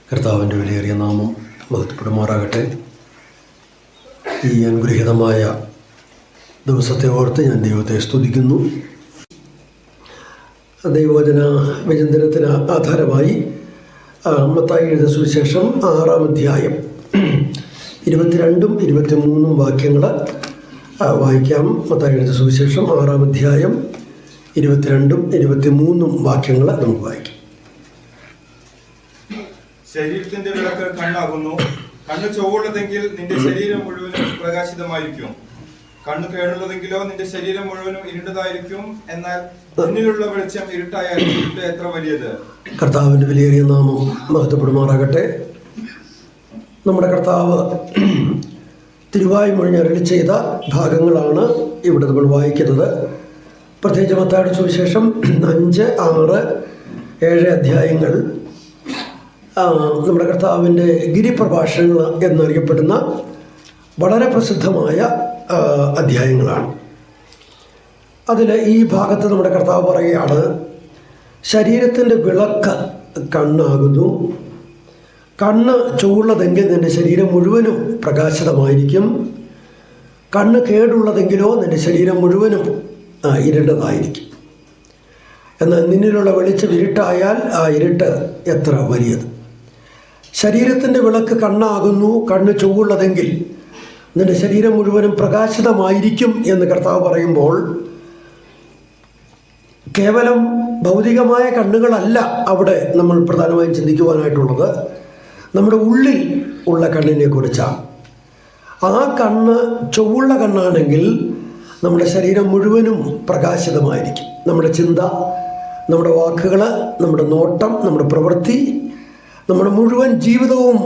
കർത്താവിൻ്റെ വിലയേറിയ നാമം മഹത്വപ്പെടുമാറാകട്ടെ. ഈ അനുഗ്രഹീതമായ ദിവസത്തെ ഓർത്ത് ഞാൻ ദൈവത്തെ സ്തുതിക്കുന്നു. ദൈവവചന വിചിന്തനത്തിന് ആധാരമായി മത്തായി എഴുതിയ സുവിശേഷം 6-ാം അധ്യായം 22 23 വാക്യങ്ങൾ വായിക്കാം. മത്തായി എഴുതിയ സുവിശേഷം 6-ാം അധ്യായം 22 23 വാക്യങ്ങൾ നമുക്ക് വായിക്കാം. ശരീരത്തിന്റെ വിളക്ക് കണ്ണാകുന്നു. കണ്ണ് ചൊവ്വുള്ളതെങ്കിൽ നിന്റെ ശരീരം മുഴുവനും പ്രകാശിതമായിരിക്കും. കണ്ണ് കേടുള്ളതെങ്കിലോ നിന്റെ ശരീരം മുഴുവനും ഇരുണ്ടതായിരിക്കും. എന്നാൽ മുന്നിലുള്ള വെളിച്ചം ഇരുട്ടായാൽ ഇരുട്ട് എത്ര വലിയത്. കർത്താവിൻ്റെ വിലയേറിയ നാമം മഹത്വപ്പെടുമാറാകട്ടെ. നമ്മുടെ കർത്താവ് തിരുവായ്മൊഴി അരുളി ചെയ്ത ഭാഗങ്ങളാണ് ഇവിടെ നമ്മൾ വായിക്കുന്നത്. പ്രത്യേകിച്ച് മത്തായിയുടെ സുവിശേഷം 5, 6, 7 അധ്യായങ്ങൾ നമ്മുടെ കർത്താവിൻ്റെ ഗിരിപ്രഭാഷണങ്ങൾ എന്നറിയപ്പെടുന്ന വളരെ പ്രസിദ്ധമായ അധ്യായങ്ങളാണ്. അതിൽ ഈ ഭാഗത്ത് നമ്മുടെ കർത്താവ് പറയുകയാണ്, ശരീരത്തിൻ്റെ വിളക്ക് കണ്ണാകുന്നു. കണ്ണ് ചുവള്ളതെങ്കിൽ നിൻ്റെ ശരീരം മുഴുവനും പ്രകാശിതമായിരിക്കും. കണ്ണ് കേടുള്ളതെങ്കിലോ നിൻ്റെ ശരീരം മുഴുവനും ഇരുണ്ടതായിരിക്കും. എന്നാൽ നിന്നിലുള്ള വെളിച്ചം ഇരുട്ടായാൽ ആ ഇരുട്ട് എത്ര വലിയത്. ശരീരത്തിൻ്റെ വിളക്ക് കണ്ണാകുന്നു. കണ്ണ് ചുവള്ളതെങ്കിൽ നിൻ്റെ ശരീരം മുഴുവനും പ്രകാശിതമായിരിക്കും എന്ന് കർത്താവ് പറയുമ്പോൾ കേവലം ഭൗതികമായ കണ്ണുകളല്ല അവിടെ നമ്മൾ പ്രധാനമായും ചിന്തിക്കുവാനായിട്ടുള്ളത്. നമ്മുടെ ഉള്ളിൽ ഉള്ള കണ്ണിനെ കുറിച്ചാണ്. ആ കണ്ണ് ചൊവ്വുള്ള കണ്ണാണെങ്കിൽ നമ്മുടെ ശരീരം മുഴുവനും പ്രകാശിതമായിരിക്കും. നമ്മുടെ ചിന്ത, നമ്മുടെ വാക്കുകൾ, നമ്മുടെ നോട്ടം, നമ്മുടെ പ്രവൃത്തി, നമ്മുടെ മുഴുവൻ ജീവിതവും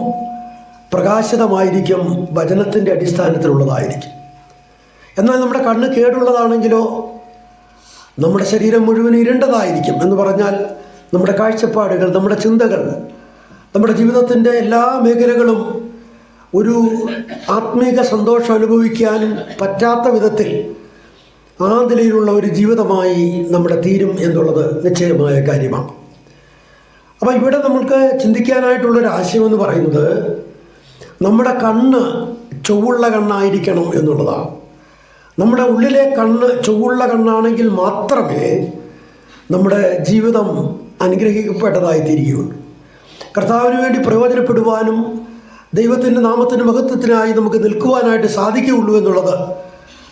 പ്രകാശിതമായിരിക്കും, വചനത്തിൻ്റെ അടിസ്ഥാനത്തിലുള്ളതായിരിക്കും. എന്നാൽ നമ്മുടെ കണ്ണ് കേടുള്ളതാണെങ്കിലോ നമ്മുടെ ശരീരം മുഴുവൻ ഇരുണ്ടതായിരിക്കും. എന്ന് പറഞ്ഞാൽ നമ്മുടെ കാഴ്ചപ്പാടുകൾ, നമ്മുടെ ചിന്തകൾ, നമ്മുടെ ജീവിതത്തിൻ്റെ എല്ലാ മേഖലകളും ഒരു ആത്മീക സന്തോഷം അനുഭവിക്കാനും പറ്റാത്ത വിധത്തിൽ ആ നിലയിലുള്ള ഒരു ജീവിതമായി നമ്മുടെ തീരും എന്നുള്ളത് നിശ്ചയമായ കാര്യമാണ്. അപ്പോൾ ഇവിടെ നമുക്ക് ചിന്തിക്കാനായിട്ടുള്ളൊരു ആശയമെന്ന് പറയുന്നത് നമ്മുടെ കണ്ണ് ചൊവ്വുള്ള കണ്ണായിരിക്കണം എന്നുള്ളതാണ്. നമ്മുടെ ഉള്ളിലെ കണ്ണ് ചൊവ്വുള്ള കണ്ണാണെങ്കിൽ മാത്രമേ നമ്മുടെ ജീവിതം അനുഗ്രഹിക്കപ്പെട്ടതായി തീരുകയുള്ളൂ. കർത്താവിന് വേണ്ടി പ്രയോജനപ്പെടുവാനും ദൈവത്തിൻ്റെ നാമത്തിൻ്റെ മഹത്വത്തിനായി നമുക്ക് നിൽക്കുവാനായിട്ട് സാധിക്കുകയുള്ളൂ എന്നുള്ളത്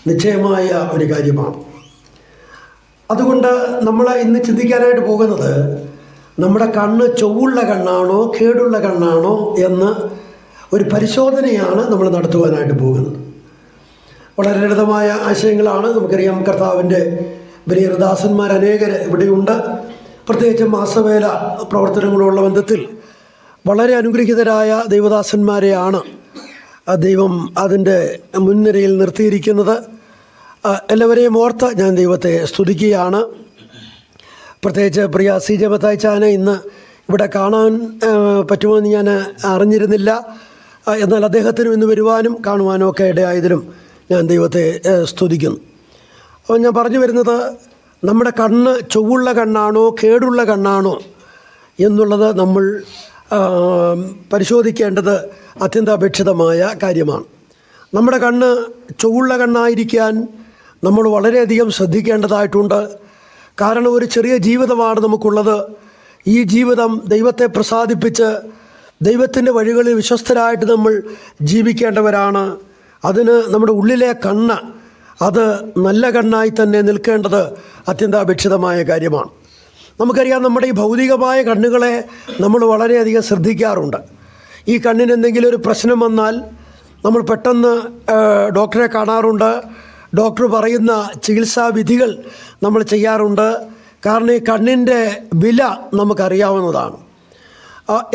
നിശ്ചയമായ ഒരു കാര്യമാണ്. അതുകൊണ്ട് നമ്മൾ ഇന്ന് ചിന്തിക്കാനായിട്ട് പോകുന്നത് നമ്മുടെ കണ്ണ് ചൊവ്വുള്ള കണ്ണാണോ കേടുള്ള കണ്ണാണോ എന്ന് ഒരു പരിശോധനയാണ് നമ്മൾ നടത്തുവാനായിട്ട് പോകുന്നത്. വളരെ ലളിതമായ ആശയങ്ങളാണ്. നമുക്കറിയാം, കർത്താവിൻ്റെ വലിയ ദാസന്മാർ അനേകർ ഇവിടെയുണ്ട്. പ്രത്യേകിച്ച് മാസവേല പ്രവർത്തനങ്ങളുള്ള ബന്ധത്തിൽ വളരെ അനുഗ്രഹീതരായ ദൈവദാസന്മാരെയാണ് ദൈവം അതിൻ്റെ മുൻനിരയിൽ നിർത്തിയിരിക്കുന്നത്. എല്ലാവരെയും ഓർത്ത് ഞാൻ ദൈവത്തെ സ്തുതിക്കുകയാണ്. പ്രത്യേകിച്ച് പ്രിയ CJ മത്തായിച്ചാനെ ഇന്ന് ഇവിടെ കാണാൻ പറ്റുമെന്ന് ഞാൻ അറിഞ്ഞിരുന്നില്ല. എന്നാൽ അദ്ദേഹത്തിനും ഇന്ന് വരുവാനും കാണുവാനും ഒക്കെ ഇടയായതിലും ഞാൻ ദൈവത്തെ സ്തുതിക്കുന്നു. അപ്പോൾ ഞാൻ പറഞ്ഞു വരുന്നത്, നമ്മുടെ കണ്ണ് ചൊവ്വുള്ള കണ്ണാണോ കേടുള്ള കണ്ണാണോ എന്നുള്ളത് നമ്മൾ പരിശോധിക്കേണ്ടത് അത്യന്താപേക്ഷിതമായ കാര്യമാണ്. നമ്മുടെ കണ്ണ് ചൊവ്വുള്ള കണ്ണായിരിക്കാൻ നമ്മൾ വളരെയധികം ശ്രദ്ധിക്കേണ്ടതായിട്ടുണ്ട്. കാരണം ഒരു ചെറിയ ജീവിതമാണ് നമുക്കുള്ളത്. ഈ ജീവിതം ദൈവത്തെ പ്രസാദിപ്പിച്ച് ദൈവത്തിൻ്റെ വഴികളിൽ വിശ്വസ്തരായിട്ട് നമ്മൾ ജീവിക്കേണ്ടവരാണ്. അതിന് നമ്മുടെ ഉള്ളിലെ കണ്ണ് അത് നല്ല കണ്ണായി തന്നെ നിൽക്കേണ്ടത് അത്യന്താപേക്ഷിതമായ കാര്യമാണ്. നമുക്കറിയാം, നമ്മുടെ ഈ ഭൗതികമായ കണ്ണുകളെ നമ്മൾ വളരെയധികം ശ്രദ്ധിക്കാറുണ്ട്. ഈ കണ്ണിന് എന്തെങ്കിലും ഒരു പ്രശ്നം വന്നാൽ നമ്മൾ പെട്ടെന്ന് ഡോക്ടറെ കാണാറുണ്ട്. ഡോക്ടർ പറയുന്ന ചികിത്സാ വിധികൾ നമ്മൾ ചെയ്യാറുണ്ട്. കാരണം ഈ കണ്ണിൻ്റെ വില നമുക്കറിയാവുന്നതാണ്.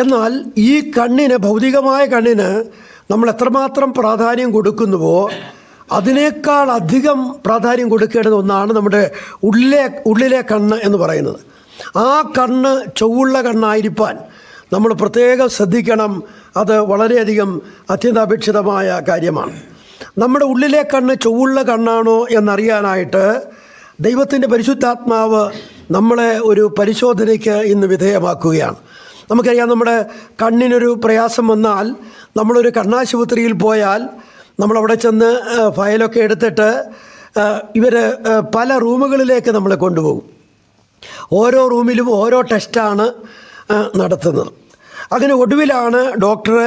എന്നാൽ ഈ കണ്ണിന്, ഭൗതികമായ കണ്ണിന് നമ്മൾ എത്രമാത്രം പ്രാധാന്യം കൊടുക്കുന്നുവോ അതിനേക്കാൾ അധികം പ്രാധാന്യം കൊടുക്കേണ്ടുന്ന ഒന്നാണ് നമ്മുടെ ഉള്ളിലെ കണ്ണ് എന്ന് പറയുന്നത്. ആ കണ്ണ് ചൊവ്വുള്ള കണ്ണായിരിക്കാൻ നമ്മൾ പ്രത്യേകം ശ്രദ്ധിക്കണം. അത് വളരെയധികം അത്യന്താപേക്ഷിതമായ കാര്യമാണ്. നമ്മുടെ ഉള്ളിലെ കണ്ണ് ചൊവ്വുള്ള കണ്ണാണോ എന്നറിയാനായിട്ട് ദൈവത്തിൻ്റെ പരിശുദ്ധാത്മാവ് നമ്മളെ ഒരു പരിശോധനയ്ക്ക് ഇന്ന് വിധേയമാക്കുകയാണ്. നമുക്കറിയാം, നമ്മുടെ കണ്ണിനൊരു പ്രയാസം വന്നാൽ നമ്മളൊരു കണ്ണാശുപത്രിയിൽ പോയാൽ നമ്മളവിടെ ചെന്ന് ഫയലൊക്കെ എടുത്തിട്ട് ഇവർ പല റൂമുകളിലേക്ക് നമ്മളെ കൊണ്ടുപോകും. ഓരോ റൂമിലും ഓരോ ടെസ്റ്റാണ് നടത്തുന്നത്. അതിന് ഒടുവിലാണ് ഡോക്ടർ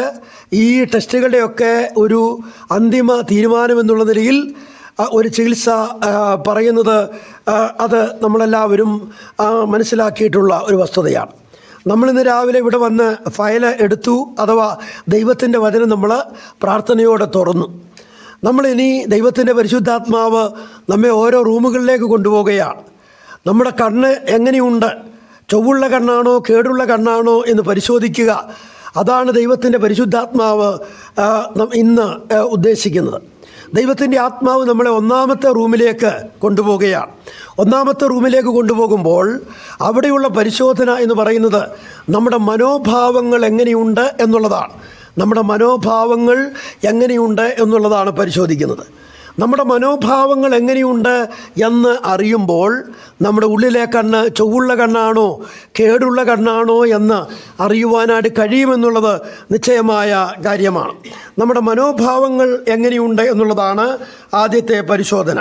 ഈ ടെസ്റ്റുകളുടെയൊക്കെ ഒരു അന്തിമ തീരുമാനമെന്നുള്ള നിലയിൽ ഒരു ചികിത്സ പറയുന്നത്. അത് നമ്മളെല്ലാവരും മനസ്സിലാക്കിയിട്ടുള്ള ഒരു വസ്തുതയാണ്. നമ്മളിന്ന് രാവിലെ ഇവിടെ വന്ന് ഫയൽ എടുത്തു, അഥവാ ദൈവത്തിൻ്റെ വചനം നമ്മൾ പ്രാർത്ഥനയോടെ തുറന്നു. നമ്മളിനി ദൈവത്തിൻ്റെ പരിശുദ്ധാത്മാവ് നമ്മെ ഓരോ റൂമുകളിലേക്ക് കൊണ്ടുപോവുകയാണ്. നമ്മുടെ കണ്ണ് എങ്ങനെയുണ്ട്, ചൊവ്വുള്ള കണ്ണാണോ കേടുള്ള കണ്ണാണോ എന്ന് പരിശോധിക്കുക. അതാണ് ദൈവത്തിൻ്റെ പരിശുദ്ധാത്മാവ് ഇന്ന് ഉദ്ദേശിക്കുന്നത്. ദൈവത്തിൻ്റെ ആത്മാവ് നമ്മളെ ഒന്നാമത്തെ റൂമിലേക്ക് കൊണ്ടുപോവുകയാണ്. ഒന്നാമത്തെ റൂമിലേക്ക് കൊണ്ടുപോകുമ്പോൾ അവിടെയുള്ള പരിശോധന എന്ന് പറയുന്നത് നമ്മുടെ മനോഭാവങ്ങൾ എങ്ങനെയുണ്ട് എന്നുള്ളതാണ്. നമ്മുടെ മനോഭാവങ്ങൾ എങ്ങനെയുണ്ട് എന്നുള്ളതാണ് പരിശോധിക്കുന്നത്. നമ്മുടെ മനോഭാവങ്ങൾ എങ്ങനെയുണ്ട് എന്ന് അറിയുമ്പോൾ നമ്മുടെ ഉള്ളിലെ കണ്ണ് ചൊവ്വുള്ള കണ്ണാണോ കേടുള്ള കണ്ണാണോ എന്ന് അറിയുവാനായിട്ട് കഴിയുമെന്നുള്ളത് നിശ്ചയമായ കാര്യമാണ്. നമ്മുടെ മനോഭാവങ്ങൾ എങ്ങനെയുണ്ട് എന്നുള്ളതാണ് ആദ്യത്തെ പരിശോധന.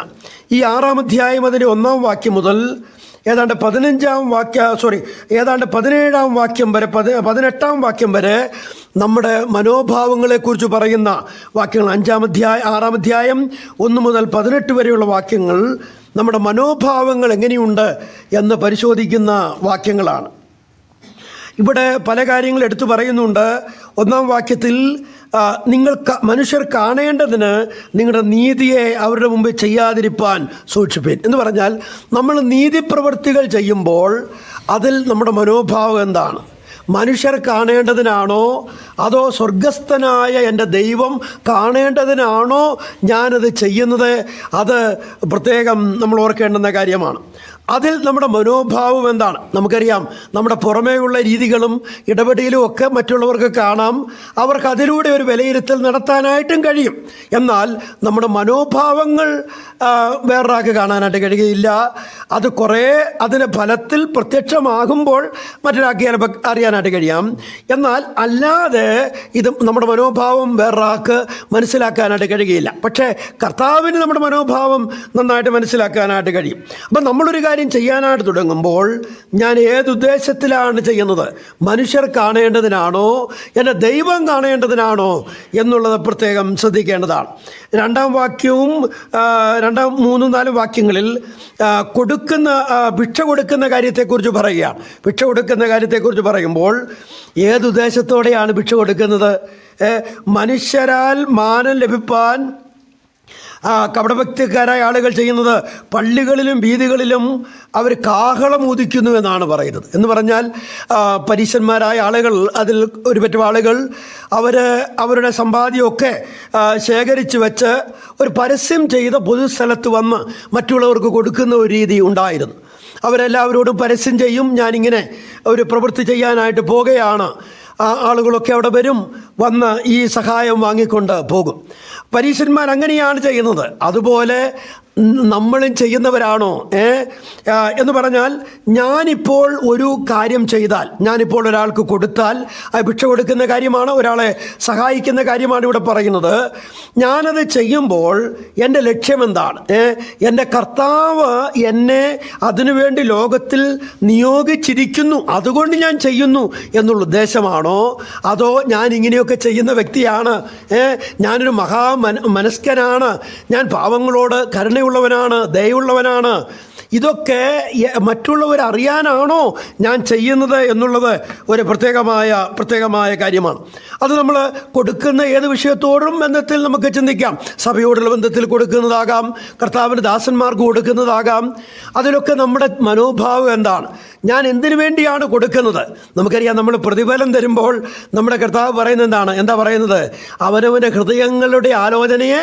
ഈ 6-ാം അധ്യായം അതിൻ്റെ 1-ാം വാക്യം മുതൽ ഏതാണ്ട് 17-ാം വാക്യം വരെ 18-ാം വാക്യം വരെ നമ്മുടെ മനോഭാവങ്ങളെക്കുറിച്ച് പറയുന്ന വാക്യങ്ങൾ. 6-ാം അധ്യായം 1 മുതൽ 18 വരെയുള്ള വാക്യങ്ങൾ നമ്മുടെ മനോഭാവങ്ങൾ എങ്ങനെയുണ്ട് എന്ന് പരിശോധിക്കുന്ന വാക്യങ്ങളാണ്. ഇവിടെ പല കാര്യങ്ങൾ എടുത്തു പറയുന്നുണ്ട്. 1-ാം വാക്യത്തിൽ മനുഷ്യർ കാണേണ്ടതിന് നിങ്ങളുടെ നീതിയെ അവരുടെ മുമ്പിൽ ചെയ്യാതിരിപ്പാൻ സൂക്ഷിപ്പിൻ എന്ന് പറഞ്ഞാൽ, നമ്മൾ നീതിപ്രവൃത്തികൾ ചെയ്യുമ്പോൾ അതിൽ നമ്മുടെ മനോഭാവം എന്താണ്? മനുഷ്യർ കാണേണ്ടതിനാണോ അതോ സ്വർഗസ്ഥനായ എൻ്റെ ദൈവം കാണേണ്ടതിനാണോ ഞാനത് ചെയ്യുന്നത്? അത് പ്രത്യേകം നമ്മൾ ഓർക്കേണ്ടുന്ന കാര്യമാണ്. അതിൽ നമ്മുടെ മനോഭാവം എന്താണ്? നമുക്കറിയാം, നമ്മുടെ പുറമേയുള്ള രീതികളും ഇടപെടലും ഒക്കെ മറ്റുള്ളവർക്ക് കാണാം. അവർക്ക് അതിലൂടെ ഒരു വിലയിരുത്തൽ നടത്താനായിട്ടും കഴിയും. എന്നാൽ നമ്മുടെ മനോഭാവങ്ങൾ വേറൊരാൾക്ക് കാണാനായിട്ട് കഴിയുകയില്ല. അത് കുറേ അതിൻ്റെ ഫലത്തിൽ പ്രത്യക്ഷമാകുമ്പോൾ മറ്റൊരാൾക്ക് ചിലപ്പോൾ അറിയാനായിട്ട് കഴിയാം. എന്നാൽ അല്ലാതെ ഇത് നമ്മുടെ മനോഭാവം വേറൊരാൾക്ക് മനസ്സിലാക്കാനായിട്ട് കഴിയുകയില്ല. പക്ഷേ കർത്താവിന് നമ്മുടെ മനോഭാവം നന്നായിട്ട് മനസ്സിലാക്കാനായിട്ട് കഴിയും. അപ്പം നമ്മളൊരു കാര്യം ചെയ്യാനായിട്ട് തുടങ്ങുമ്പോൾ ഞാൻ ഏതുദ്ദേശത്തിലാണ് ചെയ്യുന്നത്? മനുഷ്യർ കാണേണ്ടതിനാണോ എൻ്റെ ദൈവം കാണേണ്ടതിനാണോ എന്നുള്ളത് പ്രത്യേകം ശ്രദ്ധിക്കേണ്ടതാണ്. 2-ാം വാക്യവും 2, 3, 4 വാക്യങ്ങളിൽ ഭിക്ഷ കൊടുക്കുന്ന കാര്യത്തെക്കുറിച്ച് പറയുകയാണ്. ഭിക്ഷ കൊടുക്കുന്ന കാര്യത്തെക്കുറിച്ച് പറയുമ്പോൾ ഏതുദ്ദേശത്തോടെയാണ് ഭിക്ഷ കൊടുക്കുന്നത്? മനുഷ്യരാൽ മാനം ലഭിപ്പാൻ കപടഭക്തിക്കാരായ ആളുകൾ ചെയ്യുന്നത് പള്ളികളിലും വീഥികളിലും അവർ കാഹളം ഊതിക്കുന്നു എന്നാണ് പറയുന്നത്. എന്ന് പറഞ്ഞാൽ പരീശന്മാരായ ആളുകൾ, അതിൽ ഒരു പറ്റം ആളുകൾ അവരുടെ സമ്പാദ്യമൊക്കെ ശേഖരിച്ച് വെച്ച് ഒരു പരസ്യം ചെയ്ത പൊതുസ്ഥലത്ത് വന്ന് മറ്റുള്ളവർക്ക് കൊടുക്കുന്ന ഒരു രീതി ഉണ്ടായിരുന്നു. അവരെല്ലാവരോടും പരസ്യം ചെയ്യും, ഞാനിങ്ങനെ ഒരു പ്രവൃത്തി ചെയ്യാനായിട്ട് പോകുകയാണ്. ആളുകളൊക്കെ അവിടെ വരും, വന്ന് ഈ സഹായം വാങ്ങിക്കൊണ്ട് പോകും. പരീശന്മാർ അങ്ങനെയാണ് ചെയ്യുന്നത്. അതുപോലെ നമ്മളും ചെയ്യുന്നവരാണോ എന്ന് പറഞ്ഞാൽ, ഞാനിപ്പോൾ ഒരു കാര്യം ചെയ്താൽ, ഞാനിപ്പോൾ ഒരാൾക്ക് കൊടുത്താൽ ഭിക്ഷ കൊടുക്കുന്ന കാര്യമാണ്, ഒരാളെ സഹായിക്കുന്ന കാര്യമാണ് ഇവിടെ പറയുന്നത്. ഞാനത് ചെയ്യുമ്പോൾ എൻ്റെ ലക്ഷ്യം എന്താണ്? എൻ്റെ കർത്താവ് എന്നെ അതിനുവേണ്ടി ലോകത്തിൽ നിയോഗിച്ചിരിക്കുന്നു, അതുകൊണ്ട് ഞാൻ ചെയ്യുന്നു എന്നുള്ള ഉദ്ദേശമാണോ? അതോ ഞാൻ ഇങ്ങനെയൊക്കെ ചെയ്യുന്ന വ്യക്തിയാണ്, ഞാനൊരു മനസ്കനാണ്, ഞാൻ പാവങ്ങളോട് കരുണയുള്ളവനാണ്, ദയയുള്ളവനാണ്, ഇതൊക്കെ മറ്റുള്ളവരറിയാനാണോ ഞാൻ ചെയ്യുന്നത് എന്നുള്ളത് ഒരു പ്രത്യേകമായ കാര്യമാണ്. അത് നമ്മൾ കൊടുക്കുന്ന ഏത് വിഷയത്തോടും ബന്ധത്തിൽ നമുക്ക് ചിന്തിക്കാം. സഭയോടുള്ള ബന്ധത്തിൽ കൊടുക്കുന്നതാകാം, കർത്താവിൻ്റെ ദാസന്മാർക്ക് കൊടുക്കുന്നതാകാം. അതിലൊക്കെ നമ്മുടെ മനോഭാവം എന്താണ്? ഞാൻ എന്തിനു വേണ്ടിയാണ് കൊടുക്കുന്നത്? നമുക്കറിയാം, നമ്മൾ പ്രതിഫലം തരുമ്പോൾ നമ്മുടെ കർത്താവ് പറയുന്നത് എന്താ പറയുന്നത്? അവനവൻ്റെ ഹൃദയങ്ങളുടെ ആലോചനയെ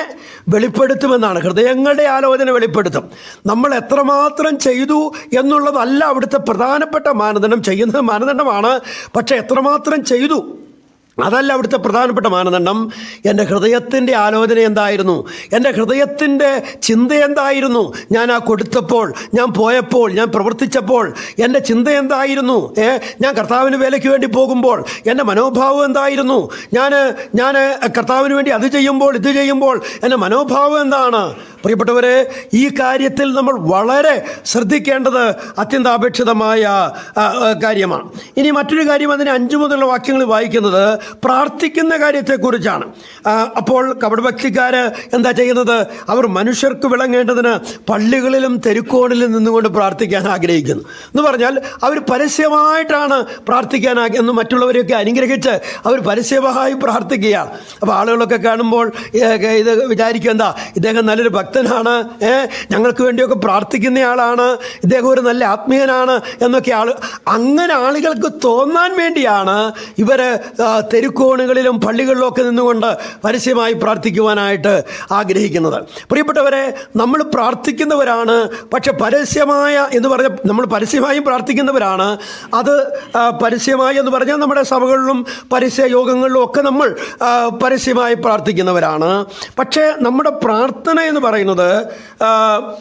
വെളിപ്പെടുത്തുമെന്നാണ്. ഹൃദയങ്ങളുടെ ആലോചന വെളിപ്പെടുത്തും. നമ്മൾ എത്രമാത്രം ചെയ്തു എന്നുള്ളതല്ല അവിടുത്തെ പ്രധാനപ്പെട്ട മാനദണ്ഡം. ചെയ്യുന്നത് മാനദണ്ഡമാണ്, പക്ഷെ എത്രമാത്രം ചെയ്തു അതല്ല അവിടുത്തെ പ്രധാനപ്പെട്ട മാനദണ്ഡം. എൻ്റെ ഹൃദയത്തിൻ്റെ ആലോചന എന്തായിരുന്നു, എൻ്റെ ഹൃദയത്തിൻ്റെ ചിന്ത എന്തായിരുന്നു, ഞാൻ ആ കൊടുത്തപ്പോൾ, ഞാൻ പോയപ്പോൾ, ഞാൻ പ്രവർത്തിച്ചപ്പോൾ എൻ്റെ ചിന്ത എന്തായിരുന്നു, ഞാൻ കർത്താവിന് വേലയ്ക്ക് വേണ്ടി പോകുമ്പോൾ എൻ്റെ മനോഭാവം എന്തായിരുന്നു, ഞാൻ കർത്താവിന് വേണ്ടി അത് ചെയ്യുമ്പോൾ ഇത് ചെയ്യുമ്പോൾ എൻ്റെ മനോഭാവം എന്താണ്. പ്രിയപ്പെട്ടവരെ, ഈ കാര്യത്തിൽ നമ്മൾ വളരെ ശ്രദ്ധിക്കേണ്ടത് അത്യന്താപേക്ഷിതമായ കാര്യമാണ്. ഇനി മറ്റൊരു കാര്യം, അതിന് 5 മുതലുള്ള വാക്യങ്ങൾ വായിക്കുന്നത് പ്രാർത്ഥിക്കുന്ന കാര്യത്തെക്കുറിച്ചാണ്. അപ്പോൾ കപടഭക്തിക്കാർ എന്താ ചെയ്യുന്നത്? അവർ മനുഷ്യർക്ക് വിളങ്ങേണ്ടതിന് പള്ളികളിലും തെരുക്കോണിലും നിന്നുകൊണ്ട് പ്രാർത്ഥിക്കാൻ ആഗ്രഹിക്കുന്നു എന്ന് പറഞ്ഞാൽ അവർ പരസ്യമായിട്ടാണ് പ്രാർത്ഥിക്കാൻ എന്ന് മറ്റുള്ളവരെയൊക്കെ അനുഗ്രഹിച്ച് അവർ പരസ്യമായി പ്രാർത്ഥിക്കുകയാണ്. അപ്പോൾ ആളുകളൊക്കെ കാണുമ്പോൾ ഇത് വിചാരിക്കുക, എന്താ ഇദ്ദേഹം നല്ലൊരു ഭക്തനാണ്, ഞങ്ങൾക്ക് വേണ്ടിയൊക്കെ പ്രാർത്ഥിക്കുന്നയാളാണ്, ഇദ്ദേഹം ഒരു നല്ല ആത്മീയനാണ് എന്നൊക്കെ അങ്ങനെ ആളുകൾക്ക് തോന്നാൻ വേണ്ടിയാണ് ഇവർ തെരുക്കോണുകളിലും പള്ളികളിലും ഒക്കെ നിന്നുകൊണ്ട് പരസ്യമായി പ്രാർത്ഥിക്കുവാനായിട്ട് ആഗ്രഹിക്കുന്നത്. പ്രിയപ്പെട്ടവരെ, നമ്മൾ പ്രാർത്ഥിക്കുന്നവരാണ്, പക്ഷെ പരസ്യമായ എന്ന് പറഞ്ഞാൽ നമ്മൾ പരസ്യമായും പ്രാർത്ഥിക്കുന്നവരാണ്. അത് പരസ്യമായി എന്ന് പറഞ്ഞാൽ നമ്മുടെ സഭകളിലും പരസ്യ യോഗങ്ങളിലും ഒക്കെ നമ്മൾ പരസ്യമായി പ്രാർത്ഥിക്കുന്നവരാണ്. പക്ഷേ നമ്മുടെ പ്രാർത്ഥന എന്ന് പറയുന്നത്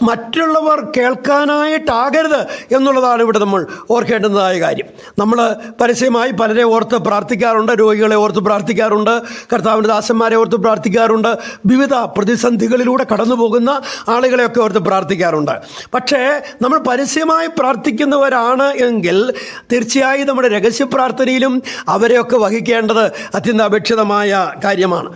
മറ്റുള്ളവർ കേൾക്കാനായിട്ടാകരുത് എന്നുള്ളതാണ് ഇവിടെ നമ്മൾ ഓർക്കേണ്ടുന്നതായ കാര്യം. നമ്മൾ പരസ്യമായി പലരെ ഓർത്ത് പ്രാർത്ഥിക്കാറുണ്ട്, രോഗികളെ ഓർത്ത് പ്രാർത്ഥിക്കാറുണ്ട്, കർത്താവിൻ്റെ ദാസന്മാരെ ഓർത്ത് പ്രാർത്ഥിക്കാറുണ്ട്, വിവിധ പ്രതിസന്ധികളിലൂടെ കടന്നു പോകുന്ന ആളുകളെയൊക്കെ ഓർത്ത് പ്രാർത്ഥിക്കാറുണ്ട്. പക്ഷേ നമ്മൾ പരസ്യമായി പ്രാർത്ഥിക്കുന്നവരാണ് എങ്കിൽ തീർച്ചയായും നമ്മുടെ രഹസ്യ പ്രാർത്ഥനയിലും അവരെയൊക്കെ വഹിക്കേണ്ടത് അത്യന്താപേക്ഷിതമായ കാര്യമാണ്.